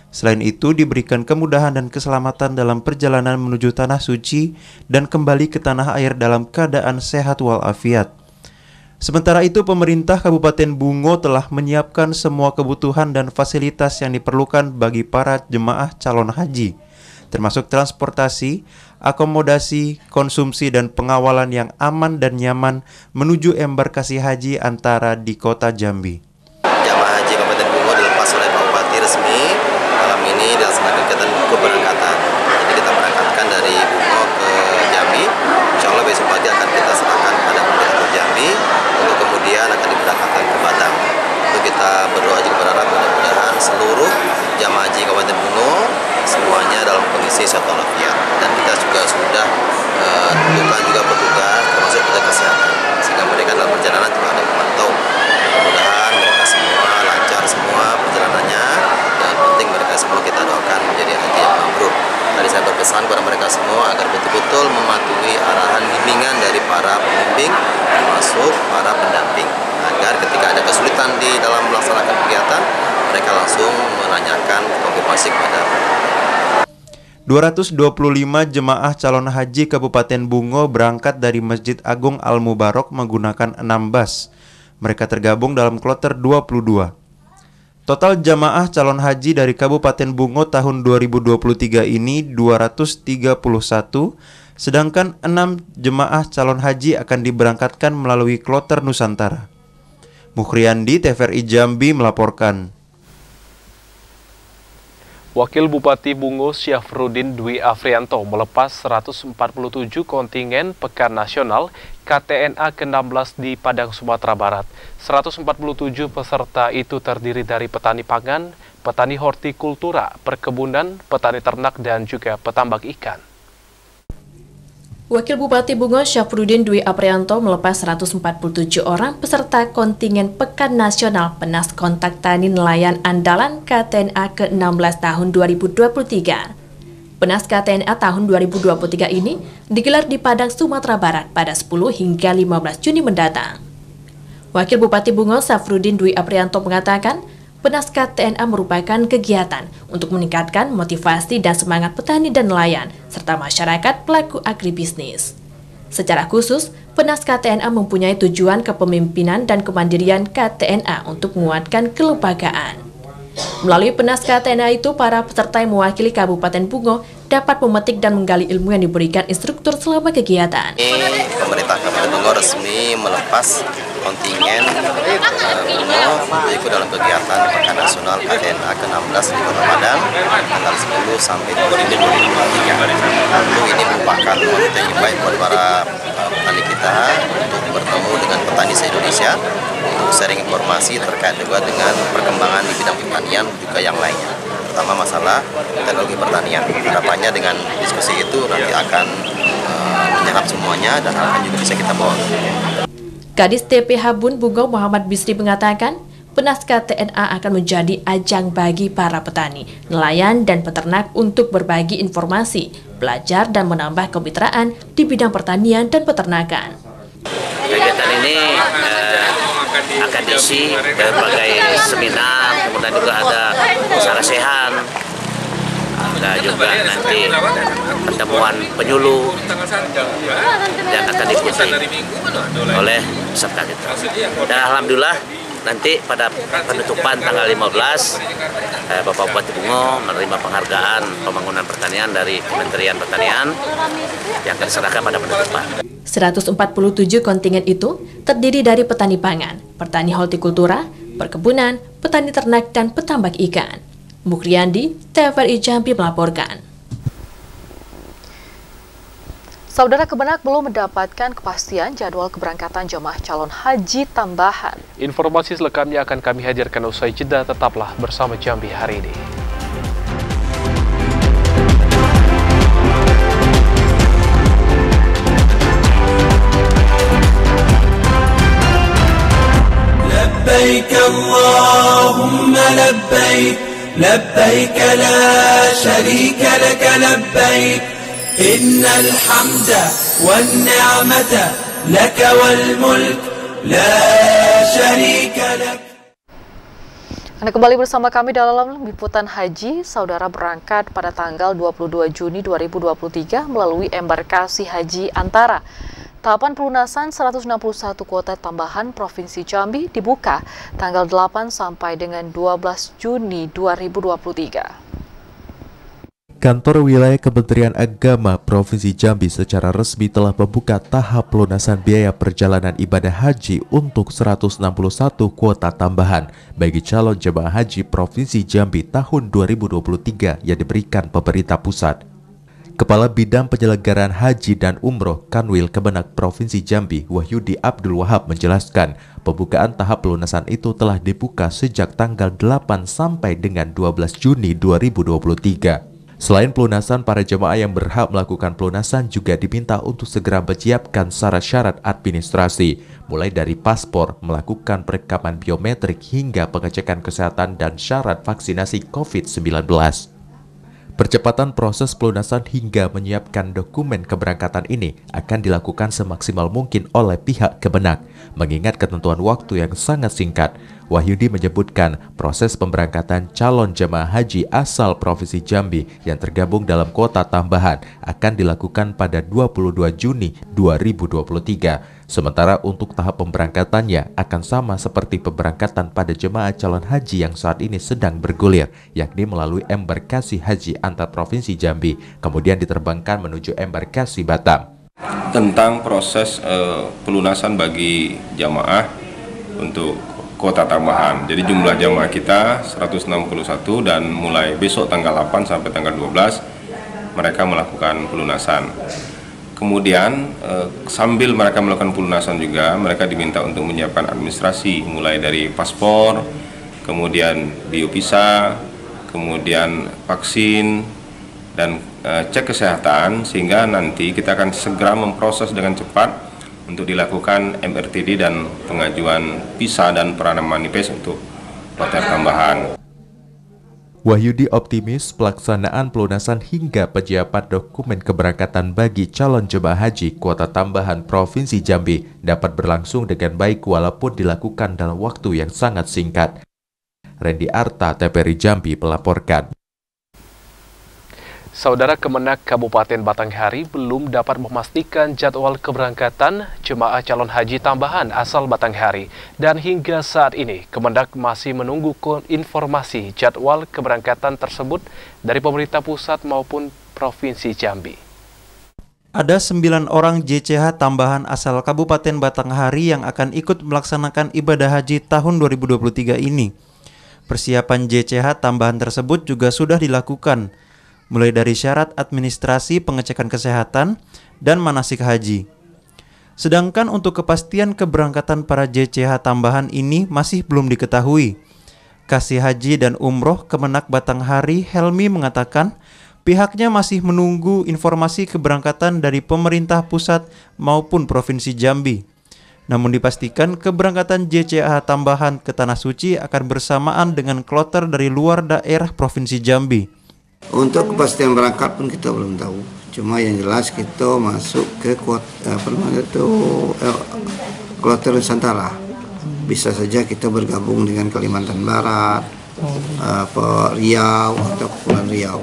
Selain itu, diberikan kemudahan dan keselamatan dalam perjalanan menuju tanah suci dan kembali ke tanah air dalam keadaan sehat walafiat. Sementara itu, pemerintah Kabupaten Bungo telah menyiapkan semua kebutuhan dan fasilitas yang diperlukan bagi para jemaah calon haji, termasuk transportasi, akomodasi, konsumsi, dan pengawalan yang aman dan nyaman menuju embarkasi haji antara di Kota Jambi. Jamaah haji Kabupaten Bungo dilepas oleh Pak Bupati resmi malam ini dilaksanakan kegiatan keberangkatan. Jadi kita berangkatkan dari Bungo ke Jambi. Insya Allah besok pagi akan kita serahkan pada Gubernur Jambi untuk kemudian akan diberangkatkan ke Batam. Untuk kita berdoa juga berharap mudah-mudahan seluruh jamaah haji Kabupaten Bungo semuanya dalam kondisi sehat walafiat, dan kita juga sudah tentukan juga petugas termasuk petugas kesehatan sehingga mereka dalam perjalanan juga ada memantau. Mudah-mudahan mereka semua lancar semua perjalanannya, dan penting mereka semua kita doakan menjadi haji yang mabrur. Tadi saya berpesan kepada mereka semua agar betul-betul mematuhi arahan bimbingan dari para pembimbing termasuk para pendamping, agar ketika ada kesulitan di dalam melaksanakan kegiatan mereka langsung menanyakan konfirmasi kepada 225 jemaah calon haji Kabupaten Bungo berangkat dari Masjid Agung Al-Mubarak menggunakan 6 bus. Mereka tergabung dalam kloter 22. Total jemaah calon haji dari Kabupaten Bungo tahun 2023 ini 231, sedangkan 6 jemaah calon haji akan diberangkatkan melalui kloter Nusantara. Mukhriyandi, TVRI Jambi melaporkan. Wakil Bupati Bungo Syafruddin Dwi Aprianto melepas 147 kontingen Pekan Nasional KTNA ke-16 di Padang, Sumatera Barat. 147 peserta itu terdiri dari petani pangan, petani hortikultura, perkebunan, petani ternak, dan juga petambak ikan. Wakil Bupati Bungo Syafruddin Dwi Aprianto melepas 147 orang peserta kontingen Pekan Nasional Penas Kontak Tani Nelayan Andalan KTNA ke-16 tahun 2023. Penas KTNA tahun 2023 ini digelar di Padang, Sumatera Barat pada 10 hingga 15 Juni mendatang. Wakil Bupati Bungo Syafruddin Dwi Aprianto mengatakan, Penas KTNA merupakan kegiatan untuk meningkatkan motivasi dan semangat petani dan nelayan, serta masyarakat pelaku agribisnis. Secara khusus, Penas KTNA mempunyai tujuan kepemimpinan dan kemandirian KTNA untuk menguatkan kelembagaan. Melalui Penas KTNA itu, para peserta yang mewakili Kabupaten Bungo dapat memetik dan menggali ilmu yang diberikan instruktur selama kegiatan. Pemerintah Kabupaten Bungo resmi melepas kontingen Bungo ikut dalam kegiatan Pekan Nasional KTNA ke-16 di Kota Padang tanggal 10 sampai 20 Juni 2023. Tentu ini merupakan momentum yang baik buat para petani kita untuk bertemu dengan petani se-Indonesia untuk sharing informasi terkait juga dengan perkembangan di bidang pertanian juga yang lainnya, terutama masalah teknologi pertanian. Harapannya dengan diskusi itu nanti akan menyerap semuanya dan harapan juga bisa kita bawa. Kadis TPH Bun Bungo Muhammad Bisri mengatakan, Penas KTNA akan menjadi ajang bagi para petani, nelayan, dan peternak untuk berbagi informasi, belajar, dan menambah kemitraan di bidang pertanian dan peternakan. Kegiatan ini akan diisi berbagai seminar, kemudian juga ada sarasehan, ada juga nanti pertemuan penyuluh, dan akan diikuti oleh peserta kita. Dan alhamdulillah nanti pada penutupan tanggal 15, Bapak Bupati Bungo menerima penghargaan pembangunan pertanian dari Kementerian Pertanian yang akan diserahkan pada penutupan. 147 kontingen itu terdiri dari petani pangan, petani hortikultura, perkebunan, petani ternak, dan petambak ikan. Mukriandi, TVRI Jambi melaporkan. Saudara, Kemenak belum mendapatkan kepastian jadwal keberangkatan jemaah calon haji tambahan. Informasi selengkapnya akan kami hadirkan usai jeda, tetaplah bersama Jambi hari ini. Labbaik Allahumma labbaik, labbaik la syarika laka labbaik. Innal hamda wan ni'mata laka wal mulk la syarika lak. Anda kembali bersama kami dalam liputan haji. Saudara, berangkat pada tanggal 22 Juni 2023 melalui embarkasi Haji Antara. Tahapan pelunasan 161 kuota tambahan Provinsi Jambi dibuka tanggal 8 sampai dengan 12 Juni 2023. Kantor Wilayah Kementerian Agama Provinsi Jambi secara resmi telah membuka tahap pelunasan biaya perjalanan ibadah haji untuk 161 kuota tambahan bagi calon jemaah haji Provinsi Jambi tahun 2023 yang diberikan pemerintah pusat. Kepala Bidang Penyelenggaraan Haji dan Umroh Kanwil Kemenak Provinsi Jambi, Wahyudi Abdul Wahab menjelaskan, pembukaan tahap pelunasan itu telah dibuka sejak tanggal 8 sampai dengan 12 Juni 2023. Selain pelunasan, para jemaah yang berhak melakukan pelunasan juga diminta untuk segera menyiapkan syarat-syarat administrasi, mulai dari paspor, melakukan perekaman biometrik hingga pengecekan kesehatan dan syarat vaksinasi COVID-19. Percepatan proses pelunasan hingga menyiapkan dokumen keberangkatan ini akan dilakukan semaksimal mungkin oleh pihak Kemenak, mengingat ketentuan waktu yang sangat singkat. Wahyudi menyebutkan proses pemberangkatan calon jemaah haji asal Provinsi Jambi yang tergabung dalam kuota tambahan akan dilakukan pada 22 Juni 2023. Sementara untuk tahap pemberangkatannya akan sama seperti pemberangkatan pada jemaah calon haji yang saat ini sedang bergulir, yakni melalui embarkasi haji antar Provinsi Jambi, kemudian diterbangkan menuju embarkasi Batam. Tentang proses pelunasan bagi jamaah untuk kuota tambahan. Jadi jumlah jamaah kita 161 dan mulai besok tanggal 8 sampai tanggal 12 mereka melakukan pelunasan. Kemudian sambil mereka melakukan pelunasan juga mereka diminta untuk menyiapkan administrasi mulai dari paspor, kemudian biopisa, kemudian vaksin, dan cek kesehatan, sehingga nanti kita akan segera memproses dengan cepat untuk dilakukan MRTD dan pengajuan visa dan peranan manifest untuk kloter tambahan. Wahyudi optimis pelaksanaan pelunasan hingga penyiapan dokumen keberangkatan bagi calon jemaah haji kuota tambahan Provinsi Jambi dapat berlangsung dengan baik walaupun dilakukan dalam waktu yang sangat singkat. Randy Arta, TVRI Jambi melaporkan. Saudara, Kemenak Kabupaten Batanghari belum dapat memastikan jadwal keberangkatan jemaah calon haji tambahan asal Batanghari. Dan hingga saat ini, Kemenak masih menunggu informasi jadwal keberangkatan tersebut dari pemerintah pusat maupun Provinsi Jambi. Ada 9 orang JCH tambahan asal Kabupaten Batanghari yang akan ikut melaksanakan ibadah haji tahun 2023 ini. Persiapan JCH tambahan tersebut juga sudah dilakukan, mulai dari syarat administrasi pengecekan kesehatan dan manasik haji. Sedangkan untuk kepastian keberangkatan para JCH tambahan ini masih belum diketahui. Kasih Haji dan Umroh Kemenak Batanghari Helmi mengatakan pihaknya masih menunggu informasi keberangkatan dari pemerintah pusat maupun Provinsi Jambi. Namun dipastikan keberangkatan JCH tambahan ke Tanah Suci akan bersamaan dengan kloter dari luar daerah Provinsi Jambi. Untuk kepastian berangkat pun kita belum tahu. Cuma yang jelas kita masuk ke kloter Nusantara. Bisa saja kita bergabung dengan Kalimantan Barat, Riau atau Kepulauan Riau.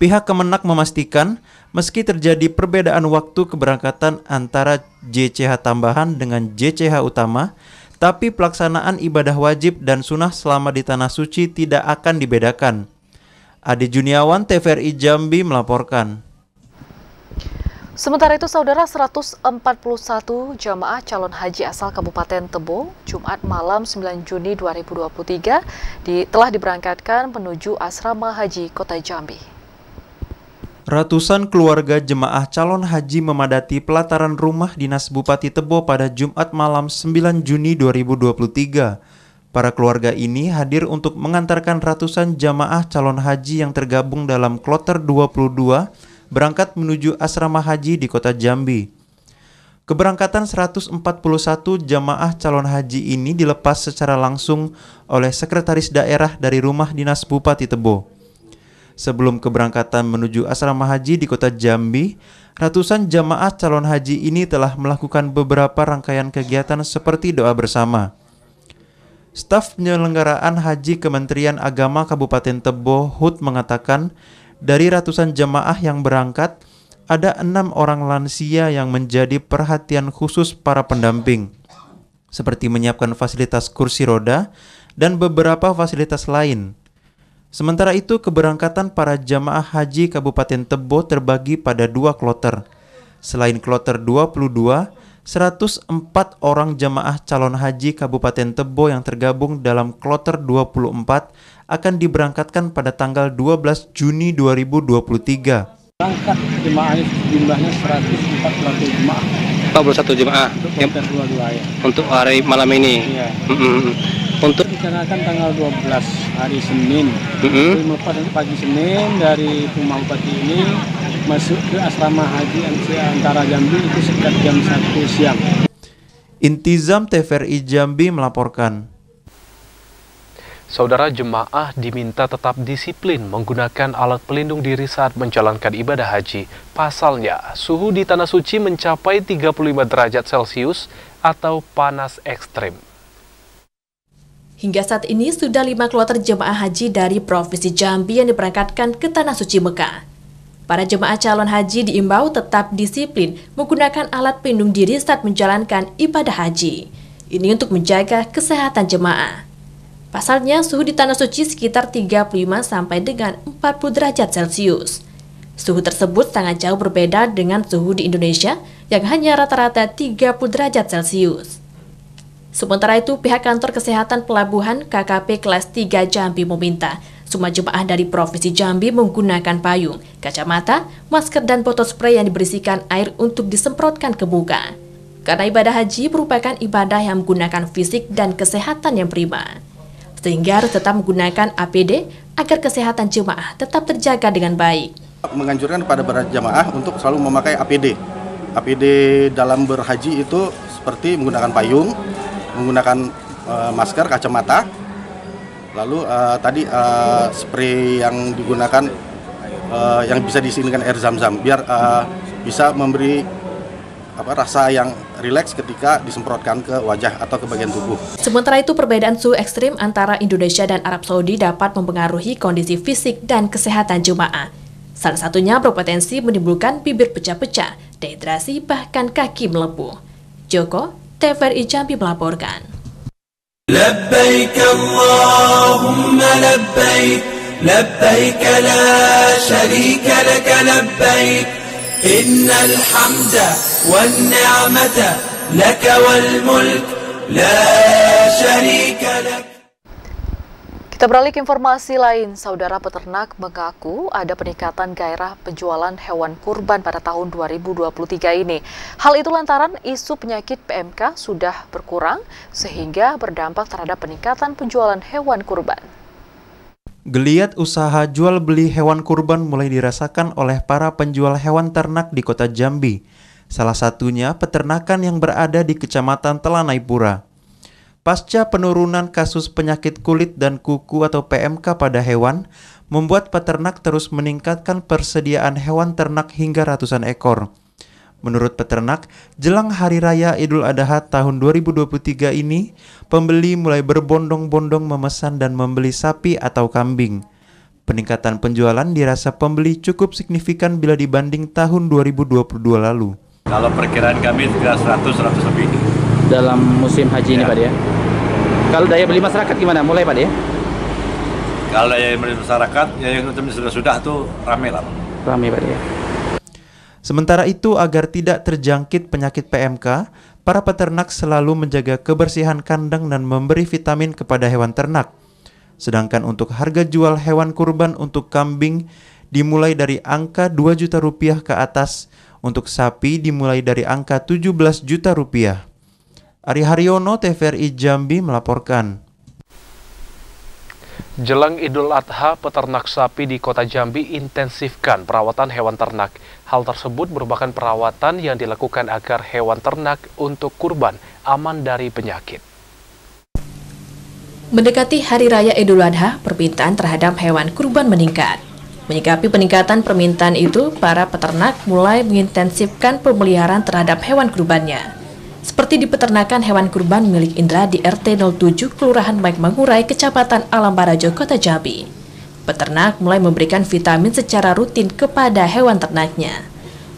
Pihak Kemenak memastikan meski terjadi perbedaan waktu keberangkatan antara JCH tambahan dengan JCH utama, tapi pelaksanaan ibadah wajib dan sunnah selama di Tanah Suci tidak akan dibedakan. Adi Juniawan, TVRI Jambi melaporkan. Sementara itu, Saudara, 141 jamaah calon haji asal Kabupaten Tebo, Jumat malam 9 Juni 2023, telah diberangkatkan menuju Asrama Haji Kota Jambi. Ratusan keluarga jemaah calon haji memadati pelataran rumah Dinas Bupati Tebo pada Jumat malam 9 Juni 2023. Para keluarga ini hadir untuk mengantarkan ratusan jamaah calon haji yang tergabung dalam kloter 22 berangkat menuju asrama haji di Kota Jambi. Keberangkatan 141 jamaah calon haji ini dilepas secara langsung oleh Sekretaris Daerah dari Rumah Dinas Bupati Tebo. Sebelum keberangkatan menuju asrama haji di Kota Jambi, ratusan jamaah calon haji ini telah melakukan beberapa rangkaian kegiatan seperti doa bersama. Staf penyelenggaraan haji Kementerian Agama Kabupaten Tebo, HUT, mengatakan dari ratusan jamaah yang berangkat, ada 6 orang lansia yang menjadi perhatian khusus para pendamping, seperti menyiapkan fasilitas kursi roda dan beberapa fasilitas lain. Sementara itu, keberangkatan para jamaah haji Kabupaten Tebo terbagi pada 2 kloter. Selain kloter 22, 104 orang jamaah calon haji Kabupaten Tebo yang tergabung dalam kloter 24 akan diberangkatkan pada tanggal 12 Juni 2023. Berangkat jemaahnya jumlahnya 141 jemaah. 41 jemaah Untuk kloter 22 ya. Untuk hari malam ini. Iya. Untuk direncanakan tanggal 12 hari Senin. Melepas nanti pagi Senin dari rumah bupati ini masuk ke asrama haji antara Jambi itu sekitar jam 1 siang. Intizam, TVRI Jambi melaporkan. Saudara, jemaah diminta tetap disiplin menggunakan alat pelindung diri saat menjalankan ibadah haji. Pasalnya, suhu di Tanah Suci mencapai 35 derajat Celcius atau panas ekstrim. Hingga saat ini sudah 5 kloter jemaah haji dari Provinsi Jambi yang diberangkatkan ke Tanah Suci Mekah. Para jemaah calon haji diimbau tetap disiplin menggunakan alat pelindung diri saat menjalankan ibadah haji. Ini untuk menjaga kesehatan jemaah. Pasalnya, suhu di Tanah Suci sekitar 35 sampai dengan 40 derajat Celcius. Suhu tersebut sangat jauh berbeda dengan suhu di Indonesia yang hanya rata-rata 30 derajat Celcius. Sementara itu, pihak Kantor Kesehatan Pelabuhan KKP Kelas 3 Jambi meminta semua jemaah dari Provinsi Jambi menggunakan payung, kacamata, masker, dan botol spray yang diberisikan air untuk disemprotkan ke muka. Karena ibadah haji merupakan ibadah yang menggunakan fisik dan kesehatan yang prima. Sehingga harus tetap menggunakan APD agar kesehatan jemaah tetap terjaga dengan baik. Menganjurkan kepada para jemaah untuk selalu memakai APD. APD dalam berhaji itu seperti menggunakan payung, menggunakan masker, kacamata, lalu tadi spray yang digunakan yang bisa diisi dengan air zam-zam biar bisa memberi rasa yang rileks ketika disemprotkan ke wajah atau ke bagian tubuh. Sementara itu, perbedaan suhu ekstrim antara Indonesia dan Arab Saudi dapat mempengaruhi kondisi fisik dan kesehatan jemaah. Salah satunya berpotensi menimbulkan bibir pecah-pecah, dehidrasi, bahkan kaki melepuh. Joko, TVRI Jambi melaporkan. Labbaik Allahumma labbaik, labbaik la syarika laka labbaik, innal hamda wan ni'mata laka wal mulk la syarika lak. Kita beralih ke informasi lain. Saudara peternak mengaku ada peningkatan gairah penjualan hewan kurban pada tahun 2023 ini. Hal itu lantaran isu penyakit PMK sudah berkurang sehingga berdampak terhadap peningkatan penjualan hewan kurban. Geliat usaha jual beli hewan kurban mulai dirasakan oleh para penjual hewan ternak di Kota Jambi. Salah satunya peternakan yang berada di Kecamatan Telanaipura. Pasca penurunan kasus penyakit kulit dan kuku atau PMK pada hewan, membuat peternak terus meningkatkan persediaan hewan ternak hingga ratusan ekor. Menurut peternak, jelang Hari Raya Idul Adha tahun 2023 ini, pembeli mulai berbondong-bondong memesan dan membeli sapi atau kambing. Peningkatan penjualan dirasa pembeli cukup signifikan bila dibanding tahun 2022 lalu. Kalau perkiraan kami 100 lebih. Dalam musim haji ini Pak ya. Kalau daya beli masyarakat gimana? Mulai Pak ya? Kalau daya beli masyarakat ya yang sudah tuh ramai lah. Ramai Pak ya. Sementara itu, agar tidak terjangkit penyakit PMK, para peternak selalu menjaga kebersihan kandang dan memberi vitamin kepada hewan ternak. Sedangkan untuk harga jual hewan kurban untuk kambing dimulai dari angka 2 juta rupiah ke atas, untuk sapi dimulai dari angka 17 juta rupiah. Ari Haryono, TVRI Jambi melaporkan. Jelang Idul Adha, peternak sapi di Kota Jambi intensifkan perawatan hewan ternak. Hal tersebut merupakan perawatan yang dilakukan agar hewan ternak untuk kurban aman dari penyakit. Mendekati Hari Raya Idul Adha, permintaan terhadap hewan kurban meningkat. Menyikapi peningkatan permintaan itu, para peternak mulai mengintensifkan pemeliharaan terhadap hewan kurbannya. Seperti di peternakan hewan kurban milik Indra di RT 07 Kelurahan Baik Mangurai, Kecamatan Alam Barajo, Kota Jambi. Peternak mulai memberikan vitamin secara rutin kepada hewan ternaknya.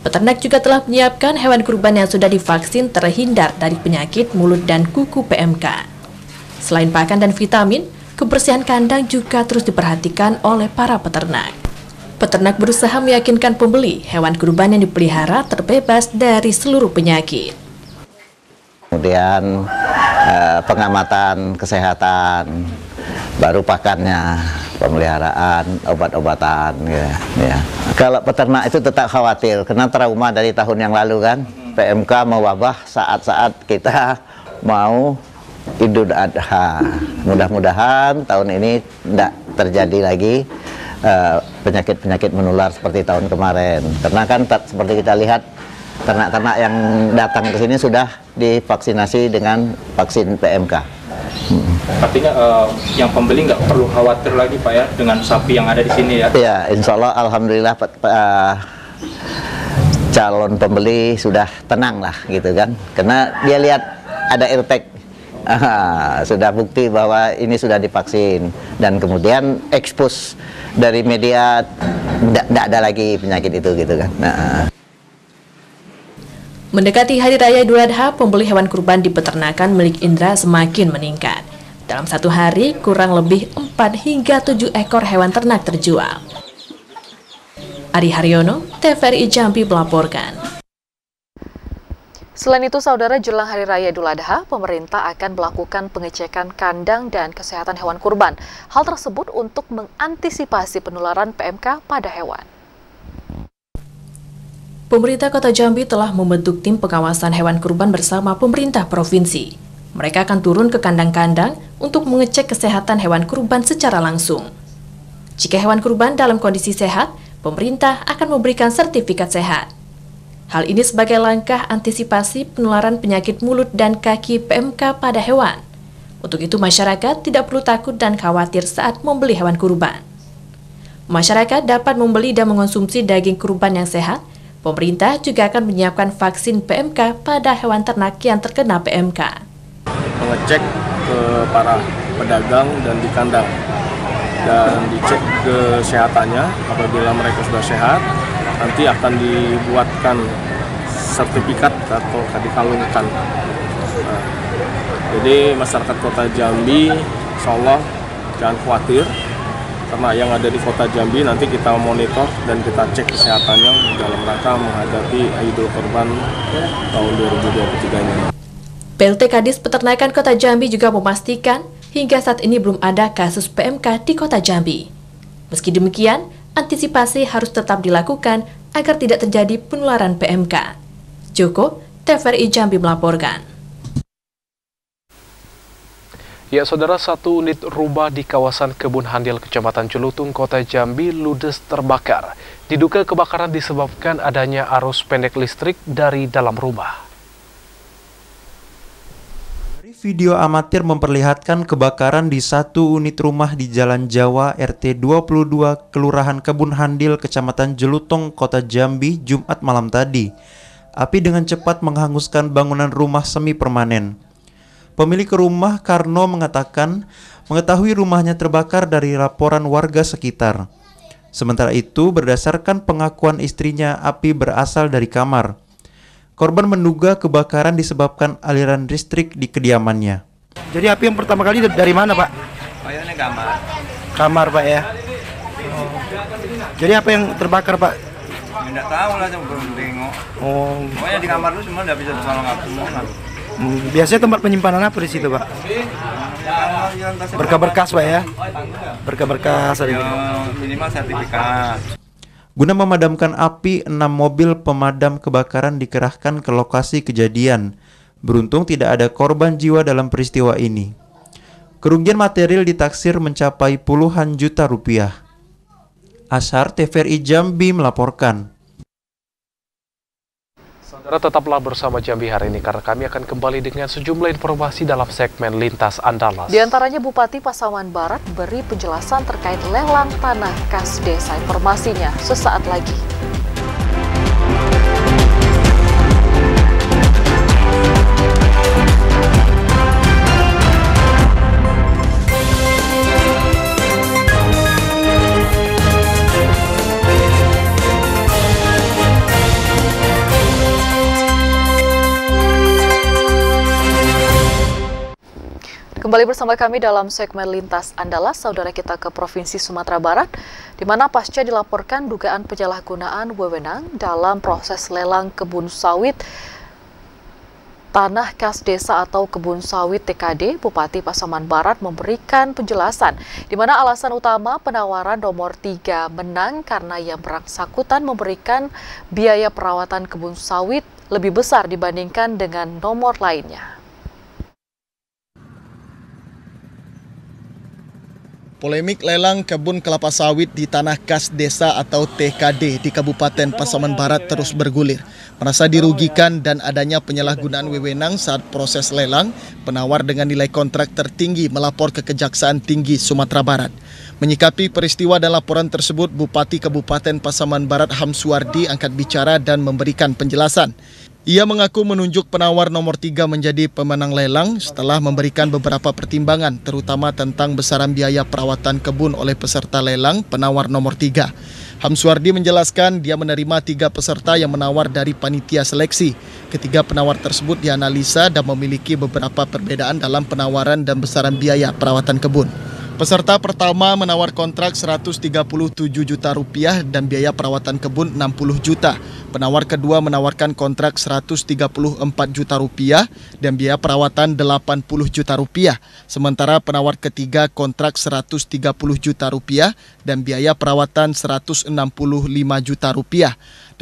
Peternak juga telah menyiapkan hewan kurban yang sudah divaksin terhindar dari penyakit mulut dan kuku PMK. Selain pakan dan vitamin, kebersihan kandang juga terus diperhatikan oleh para peternak. Peternak berusaha meyakinkan pembeli hewan kurban yang dipelihara terbebas dari seluruh penyakit. Kemudian pengamatan kesehatan, baru pakannya, pemeliharaan, obat-obatan. Ya. Kalau peternak itu tetap khawatir, karena trauma dari tahun yang lalu kan, PMK mewabah saat-saat kita mau Idul Adha. Mudah-mudahan tahun ini tidak terjadi lagi penyakit-penyakit menular seperti tahun kemarin. Karena kan seperti kita lihat, ternak-ternak yang datang ke sini sudah divaksinasi dengan vaksin PMK. Artinya yang pembeli nggak perlu khawatir lagi Pak ya dengan sapi yang ada di sini ya? Ya, insya Allah alhamdulillah calon pembeli sudah tenang lah gitu kan. Karena dia lihat ada airbag, sudah bukti bahwa ini sudah divaksin. Dan kemudian expose dari media tidak ada lagi penyakit itu gitu kan. Mendekati Hari Raya Idul Adha, pembeli hewan kurban di peternakan milik Indra semakin meningkat. Dalam satu hari, kurang lebih 4 hingga 7 ekor hewan ternak terjual. Ari Haryono, TVRI Jambi melaporkan. Selain itu, saudara, jelang Hari Raya Idul Adha, pemerintah akan melakukan pengecekan kandang dan kesehatan hewan kurban. Hal tersebut untuk mengantisipasi penularan PMK pada hewan. Pemerintah Kota Jambi telah membentuk tim pengawasan hewan kurban bersama pemerintah provinsi. Mereka akan turun ke kandang-kandang untuk mengecek kesehatan hewan kurban secara langsung. Jika hewan kurban dalam kondisi sehat, pemerintah akan memberikan sertifikat sehat. Hal ini sebagai langkah antisipasi penularan penyakit mulut dan kaki PMK pada hewan. Untuk itu masyarakat tidak perlu takut dan khawatir saat membeli hewan kurban. Masyarakat dapat membeli dan mengonsumsi daging kurban yang sehat. Pemerintah juga akan menyiapkan vaksin PMK pada hewan ternak yang terkena PMK. Mengecek ke para pedagang dan di kandang dan dicek kesehatannya. Apabila mereka sudah sehat, nanti akan dibuatkan sertifikat atau dikalungkan. Nah, jadi masyarakat Kota Jambi, insya Allah jangan khawatir, karena yang ada di Kota Jambi nanti kita monitor dan kita cek kesehatannya dalam rangka menghadapi Idul Kurban tahun 2023 ini. PLT Kadis Peternakan Kota Jambi juga memastikan hingga saat ini belum ada kasus PMK di Kota Jambi. Meski demikian, antisipasi harus tetap dilakukan agar tidak terjadi penularan PMK. Joko, TVRI Jambi melaporkan. Ya, saudara, satu unit rumah di kawasan Kebun Handil, Kecamatan Celutung, Kota Jambi, ludes terbakar. Diduga kebakaran disebabkan adanya arus pendek listrik dari dalam rumah. Video amatir memperlihatkan kebakaran di satu unit rumah di Jalan Jawa RT 22 Kelurahan Kebun Handil Kecamatan Jelutong Kota Jambi Jumat malam tadi. Api dengan cepat menghanguskan bangunan rumah semi permanen. Pemilik rumah Karno mengatakan mengetahui rumahnya terbakar dari laporan warga sekitar. Sementara itu berdasarkan pengakuan istrinya, api berasal dari kamar. Korban menduga kebakaran disebabkan aliran listrik di kediamannya. Jadi api yang pertama kali dari mana, Pak? Kayaknya kamar. Kamar, Pak, ya. Jadi apa yang terbakar, Pak? Tidak tahu lah, cuma belum tengok. Oh. Pokoknya di kamar lu semua tidak bisa tolong aku semua. Biasanya tempat penyimpanan apa di situ, Pak? Berkas-berkas, Pak, ya. Berkas-berkas ada gitu. Minimal sertifikat. Guna memadamkan api, 6 mobil pemadam kebakaran dikerahkan ke lokasi kejadian. Beruntung tidak ada korban jiwa dalam peristiwa ini. Kerugian material ditaksir mencapai puluhan juta rupiah. Ashar, TVRI Jambi melaporkan. Saudara, tetaplah bersama Jambi hari ini karena kami akan kembali dengan sejumlah informasi dalam segmen Lintas Andalas. Di antaranya Bupati Pasaman Barat beri penjelasan terkait lelang tanah kas desa. Informasinya sesaat lagi. Kembali bersama kami dalam segmen Lintas Andalas, saudara, kita ke Provinsi Sumatera Barat, di mana pasca dilaporkan dugaan penyalahgunaan wewenang dalam proses lelang kebun sawit tanah kas desa atau kebun sawit TKD, Bupati Pasaman Barat memberikan penjelasan, di mana alasan utama penawaran nomor 3 menang karena yang bersangkutan memberikan biaya perawatan kebun sawit lebih besar dibandingkan dengan nomor lainnya. Polemik lelang kebun kelapa sawit di tanah kas desa atau TKD di Kabupaten Pasaman Barat terus bergulir. Merasa dirugikan dan adanya penyalahgunaan wewenang saat proses lelang, penawar dengan nilai kontrak tertinggi melapor ke Kejaksaan Tinggi Sumatera Barat. Menyikapi peristiwa dan laporan tersebut, Bupati Kabupaten Pasaman Barat Hamsuardi angkat bicara dan memberikan penjelasan. Ia mengaku menunjuk penawar nomor 3 menjadi pemenang lelang setelah memberikan beberapa pertimbangan, terutama tentang besaran biaya perawatan kebun oleh peserta lelang penawar nomor 3. Hamsuardi menjelaskan dia menerima 3 peserta yang menawar dari panitia seleksi. Ketiga penawar tersebut dianalisa dan memiliki beberapa perbedaan dalam penawaran dan besaran biaya perawatan kebun. Peserta pertama menawar kontrak Rp137 juta dan biaya perawatan kebun Rp60 juta. Penawar kedua menawarkan kontrak Rp134 juta dan biaya perawatan Rp80 juta. Sementara penawar ketiga kontrak Rp130 juta dan biaya perawatan Rp165 juta.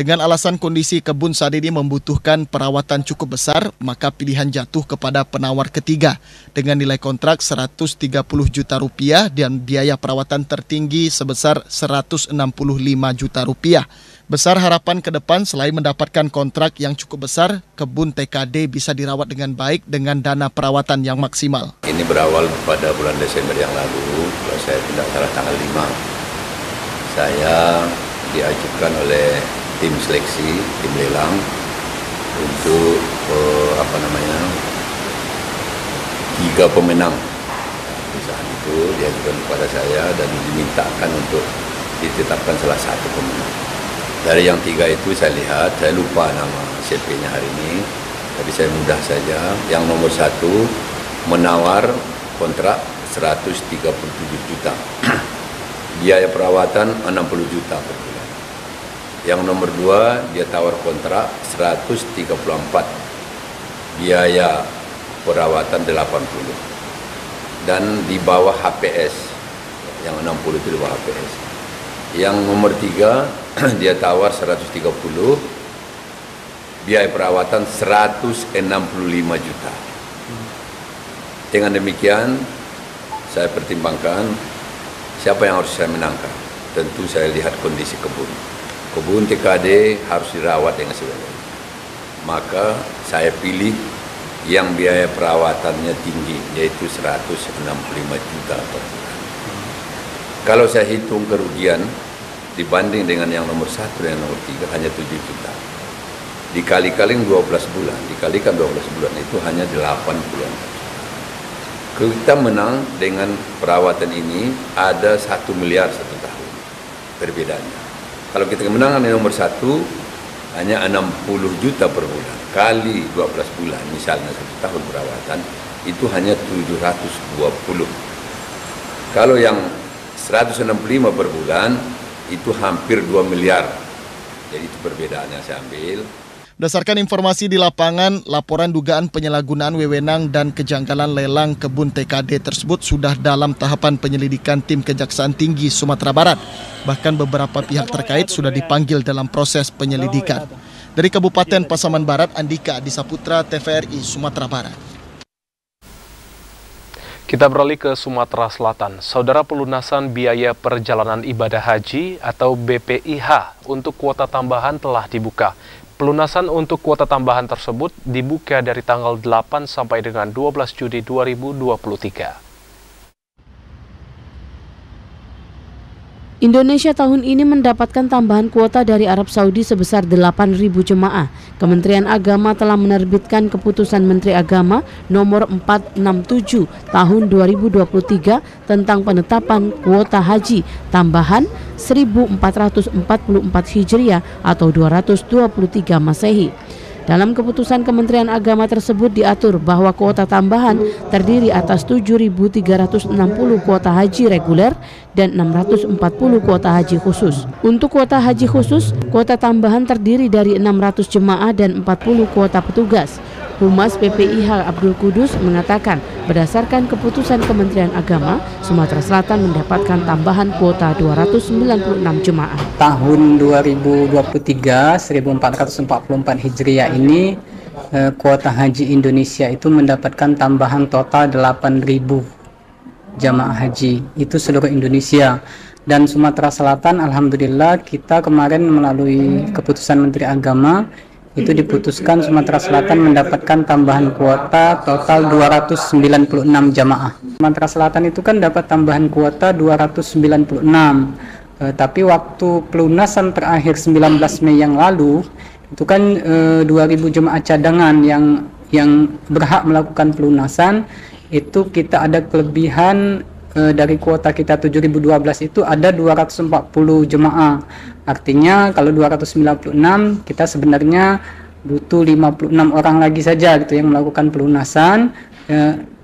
Dengan alasan kondisi kebun saat ini membutuhkan perawatan cukup besar, maka pilihan jatuh kepada penawar ketiga dengan nilai kontrak Rp130 juta dan biaya perawatan tertinggi sebesar Rp165 juta. Besar harapan ke depan selain mendapatkan kontrak yang cukup besar, kebun TKD bisa dirawat dengan baik dengan dana perawatan yang maksimal. Ini berawal pada bulan Desember yang lalu, kalau saya tidak salah tanggal 5. Saya diajukan oleh tim seleksi, tim lelang untuk 3 pemenang. Di saat itu diajukan kepada saya dan dimintakan untuk ditetapkan salah satu pemenang. Dari yang 3 itu saya lihat, saya lupa nama CP-nya hari ini, tapi saya mudah saja. Yang nomor 1 menawar kontrak 137 juta, biaya perawatan 60 juta per bulan. Yang nomor 2 dia tawar kontrak 134, biaya perawatan 80, dan di bawah HPS, yang 60 itu di bawah HPS. Yang nomor 3 dia tawar 130, biaya perawatan 165 juta. Dengan demikian saya pertimbangkan siapa yang harus saya menangkan. Tentu saya lihat kondisi kebun. Kebun TKD harus dirawat dengan sebaik. Maka saya pilih yang biaya perawatannya tinggi, yaitu 165 juta per bulan. Kalau saya hitung kerugian dibanding dengan yang nomor 1 dan nomor 3 hanya 7 juta. Dikali-kali 12 bulan, dikalikan 12 bulan itu hanya 8 bulan. Kita menang dengan perawatan ini ada 1 miliar 1 tahun perbedaannya. Kalau kita kemenangan yang nomor 1 hanya 60 juta per bulan, kali 12 bulan, misalnya 1 tahun perawatan, itu hanya 720. Kalau yang 165 per bulan, itu hampir 2 miliar. Jadi itu perbedaannya saya ambil. Berdasarkan informasi di lapangan, laporan dugaan penyalahgunaan wewenang dan kejanggalan lelang kebun TKD tersebut sudah dalam tahapan penyelidikan tim Kejaksaan Tinggi Sumatera Barat. Bahkan beberapa pihak terkait sudah dipanggil dalam proses penyelidikan. Dari Kabupaten Pasaman Barat, Andika Adisaputra, TVRI Sumatera Barat. Kita beralih ke Sumatera Selatan. Saudara, pelunasan biaya perjalanan ibadah haji atau BPIH untuk kuota tambahan telah dibuka. Pelunasan untuk kuota tambahan tersebut dibuka dari tanggal 8 sampai dengan 12 Juni 2023. Indonesia tahun ini mendapatkan tambahan kuota dari Arab Saudi sebesar 8.000 jemaah. Kementerian Agama telah menerbitkan keputusan Menteri Agama nomor 467 tahun 2023 tentang penetapan kuota haji tambahan 1444 Hijriah atau 223 Masehi. Dalam keputusan Kementerian Agama tersebut diatur bahwa kuota tambahan terdiri atas 7.360 kuota haji reguler dan 640 kuota haji khusus. Untuk kuota haji khusus, kuota tambahan terdiri dari 600 jemaah dan 40 kuota petugas. Humas BPIH Abdul Kudus mengatakan berdasarkan keputusan Kementerian Agama, Sumatera Selatan mendapatkan tambahan kuota 296 jemaah. Tahun 2023 1444 Hijriah ini kuota haji Indonesia itu mendapatkan tambahan total 8.000 jamaah haji. Itu seluruh Indonesia. Dan Sumatera Selatan alhamdulillah kita kemarin melalui keputusan Menteri Agama itu diputuskan Sumatera Selatan mendapatkan tambahan kuota total 296 jamaah. Sumatera Selatan itu kan dapat tambahan kuota 296. Tapi waktu pelunasan terakhir 19 Mei yang lalu itu kan 2.000 jemaah cadangan yang berhak melakukan pelunasan itu kita ada kelebihan dari kuota kita 7.012 itu ada 240 jemaah. Artinya kalau 296 kita sebenarnya butuh 56 orang lagi saja gitu yang melakukan pelunasan.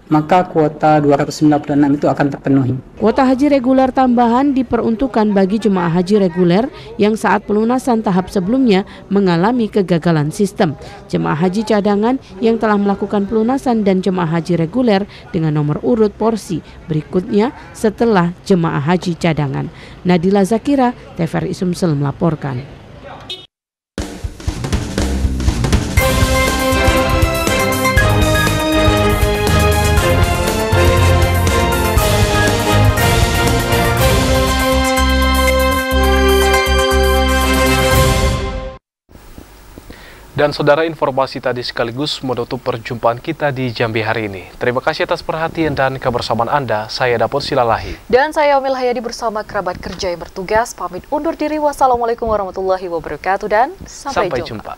Maka kuota 296 itu akan terpenuhi. Kuota haji reguler tambahan diperuntukkan bagi jemaah haji reguler yang saat pelunasan tahap sebelumnya mengalami kegagalan sistem, jemaah haji cadangan yang telah melakukan pelunasan dan jemaah haji reguler dengan nomor urut porsi berikutnya setelah jemaah haji cadangan. Nadila Zakira, TVRI Sumsel melaporkan. Dan saudara, informasi tadi sekaligus menutup perjumpaan kita di Jambi hari ini. Terima kasih atas perhatian dan kebersamaan Anda. Saya Dapur Silalahi. Dan saya Omil Hayadi bersama kerabat kerja yang bertugas. Pamit undur diri. Wassalamualaikum warahmatullahi wabarakatuh dan sampai jumpa.